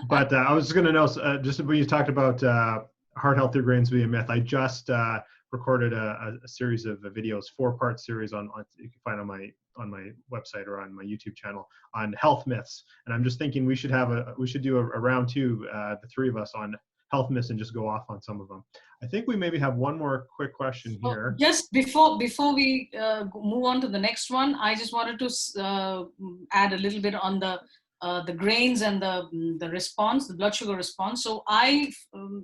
[SPEAKER 1] But I was going to know, just when you talked about heart healthy grains being a myth, I just recorded a series of videos, 4-part series on you can find on my website or on my YouTube channel on health myths. And I'm just thinking we should do a round 2, the 3 of us, on health myths and just go off on some of them. I think we maybe have one more quick question here.
[SPEAKER 2] Just before we move on to the next one, I just wanted to add a little bit on the grains and the response, the blood sugar response. So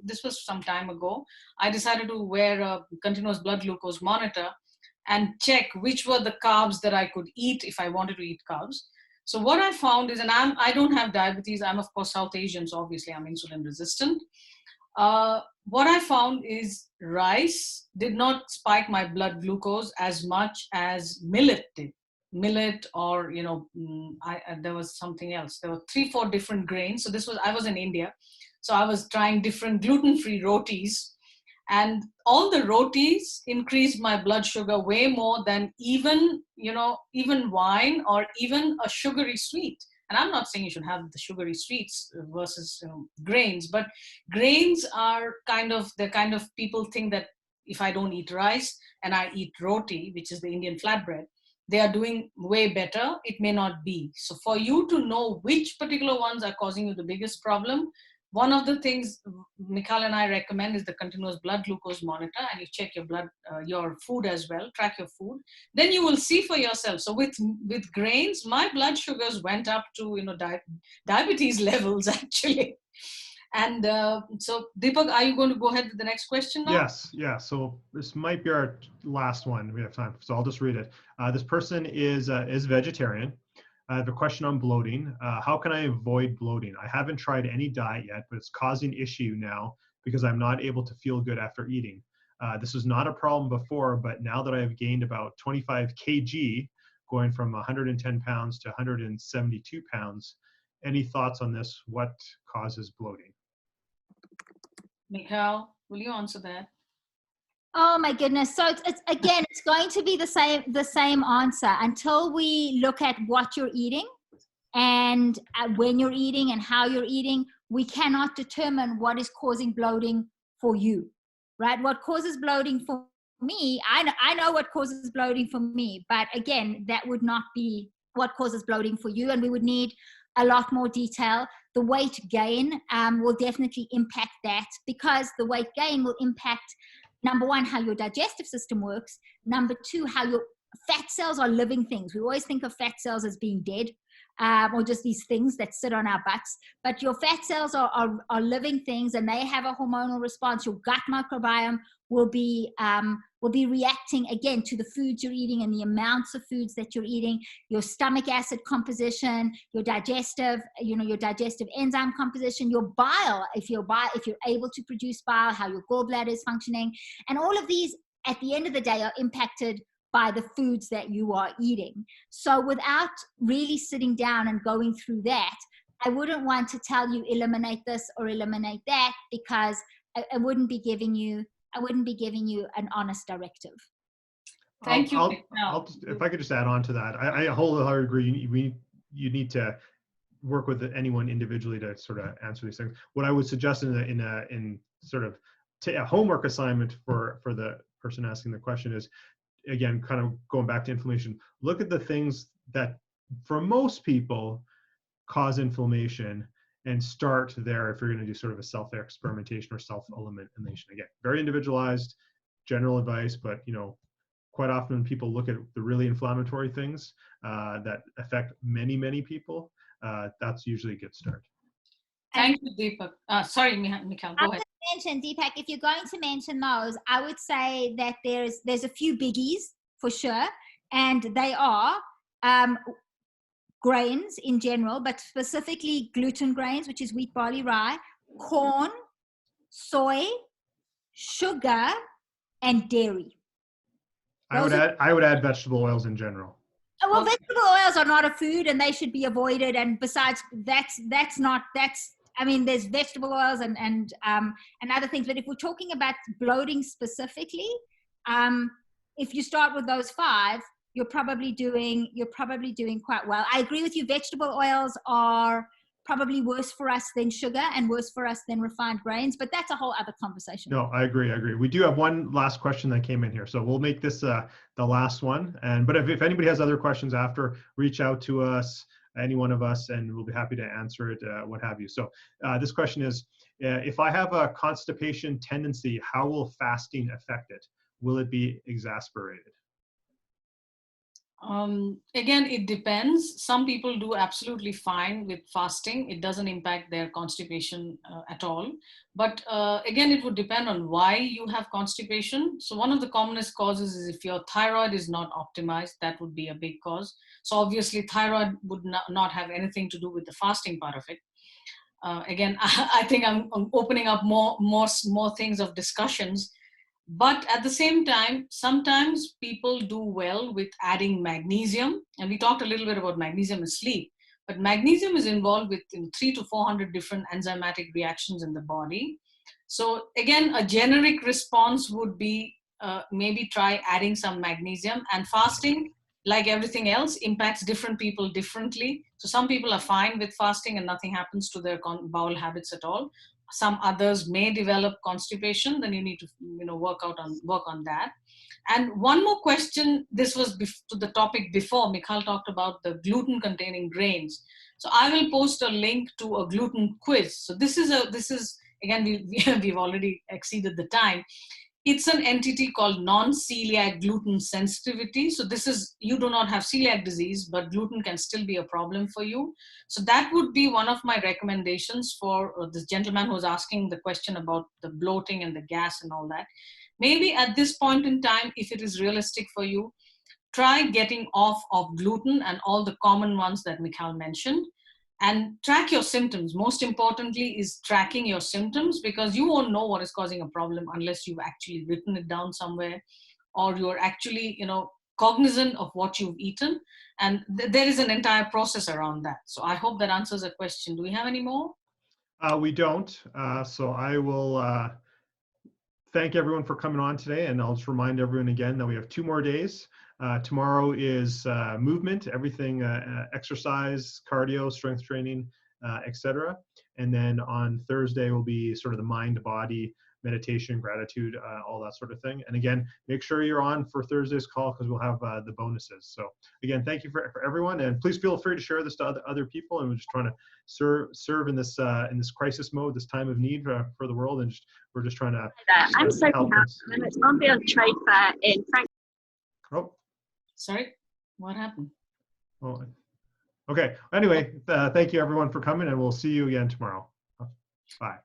[SPEAKER 2] this was some time ago, I decided to wear a continuous blood glucose monitor and check which were the carbs that I could eat if I wanted to eat carbs. So what I found is, and I don't have diabetes, I'm of course South Asian, so obviously I'm insulin resistant. What I found is rice did not spike my blood glucose as much as millet did. Millet, or there was something else. There were 3-4 different grains. So I was in India, so I was trying different gluten-free rotis, and all the rotis increased my blood sugar way more than even wine or even a sugary sweet. And I'm not saying you should have the sugary sweets versus grains, but grains are the kind of people think that if I don't eat rice and I eat roti, which is the Indian flatbread, they are doing way better. It may not be. So for you to know which particular ones are causing you the biggest problem, one of the things Mikhail and I recommend is the continuous blood glucose monitor, and you check your food as well, track your food. Then you will see for yourself. So with grains, my blood sugars went up to diabetes levels actually. And so Deepak, are you going to go ahead with the next question now?
[SPEAKER 1] Yes, yeah. So this might be our last one. We have time, so I'll just read it. This person is vegetarian. I have a question on bloating. How can I avoid bloating? I haven't tried any diet yet, but it's causing issue now because I'm not able to feel good after eating. This was not a problem before, but now that I've gained about 25 kg, going from 110 pounds to 172 pounds, any thoughts on this? What causes bloating?
[SPEAKER 2] Michal, will you answer that?
[SPEAKER 3] Oh my goodness. So it's again, it's going to be the same answer until we look at what you're eating and when you're eating and how you're eating. We cannot determine what is causing bloating for you, right? What causes bloating for me, I know what causes bloating for me, but again, that would not be what causes bloating for you, and we would need a lot more detail. The weight gain will definitely impact that, because the weight gain will impact, number one, how your digestive system works. Number two, how your fat cells are living things. We always think of fat cells as being dead, or just these things that sit on our butts. But your fat cells are living things, and they have a hormonal response. Your gut microbiome will be reacting again to the foods you're eating and the amounts of foods that you're eating. Your stomach acid composition, your digestive enzyme composition, your bile, if you're able to produce bile, how your gallbladder is functioning, and all of these at the end of the day are impacted by the foods that you are eating. So without really sitting down and going through that, I wouldn't want to tell you eliminate this or eliminate that, because I wouldn't be giving you an honest directive.
[SPEAKER 2] Thank you.
[SPEAKER 1] If I could just add on to that, I wholeheartedly agree. You need to work with anyone individually to sort of answer these things. What I would suggest in sort of a homework assignment for the person asking the question is, again, kind of going back to inflammation, look at the things that for most people cause inflammation and start there if you're going to do sort of a self-experimentation or self-elimination. Again, very individualized, general advice, but quite often when people look at the really inflammatory things that affect many people, that's usually a good start.
[SPEAKER 2] Thank you, Deepak. Sorry, Michal, go ahead.
[SPEAKER 3] Mention, Deepak, if you're going to mention those, I would say that there's a few biggies for sure, and they are grains in general, but specifically gluten grains, which is wheat, barley, rye, corn, soy, sugar, and dairy.
[SPEAKER 1] I would add vegetable oils in general.
[SPEAKER 3] Well, vegetable oils are not a food, and they should be avoided. And besides, there's vegetable oils and other things. But if we're talking about bloating specifically, if you start with those 5, you're probably doing quite well. I agree with you. Vegetable oils are probably worse for us than sugar and worse for us than refined grains, but that's a whole other conversation.
[SPEAKER 1] No, I agree. We do have one last question that came in here, so we'll make this the last one. But if anybody has other questions after, reach out to us, any one of us, and we'll be happy to answer it, what have you. So this question is, if I have a constipation tendency, how will fasting affect it? Will it be exacerbated?
[SPEAKER 2] Again, it depends. Some people do absolutely fine with fasting. It doesn't impact their constipation at all. But again, it would depend on why you have constipation. So one of the commonest causes is if your thyroid is not optimized, that would be a big cause. So obviously thyroid would not have anything to do with the fasting part of it. Again, I think I'm opening up more things of discussions. But at the same time, sometimes people do well with adding magnesium. And we talked a little bit about magnesium in sleep. But magnesium is involved with 300 to 400 different enzymatic reactions in the body. So again, a generic response would be maybe try adding some magnesium. And fasting, like everything else, impacts different people differently. So some people are fine with fasting and nothing happens to their bowel habits at all. Some others may develop constipation, then you need to work on that. And one more question, this was to the topic before, Michal talked about the gluten containing grains. So I will post a link to a gluten quiz. So this is again, we've already exceeded the time. It's an entity called non-celiac gluten sensitivity. So this is, you do not have celiac disease, but gluten can still be a problem for you. So that would be one of my recommendations for this gentleman who was asking the question about the bloating and the gas and all that. Maybe at this point in time, if it is realistic for you, try getting off of gluten and all the common ones that Michal mentioned. and track your symptoms. Most importantly is tracking your symptoms, because you won't know what is causing a problem unless you've actually written it down somewhere, or you're actually, cognizant of what you've eaten. And there is an entire process around that. So I hope that answers a question. Do we have any more?
[SPEAKER 1] We don't. So I will thank everyone for coming on today, and I'll just remind everyone again that we have 2 more days. Tomorrow is movement, everything, exercise, cardio, strength training, etc. And then on Thursday will be sort of the mind, body, meditation, gratitude, all that sort of thing. And again, make sure you're on for Thursday's call, because we'll have the bonuses. So again, thank you for everyone, and please feel free to share this to other people. And we're just trying to serve in this crisis mode, this time of need for the world, and we're just trying to.
[SPEAKER 4] I'm Sophie Hartman. It's going to be on trade fair in Frankfurt.
[SPEAKER 1] Oh,
[SPEAKER 2] sorry, what happened?
[SPEAKER 1] oh, okay. Anyway, thank you everyone for coming, and we'll see you again tomorrow. Bye.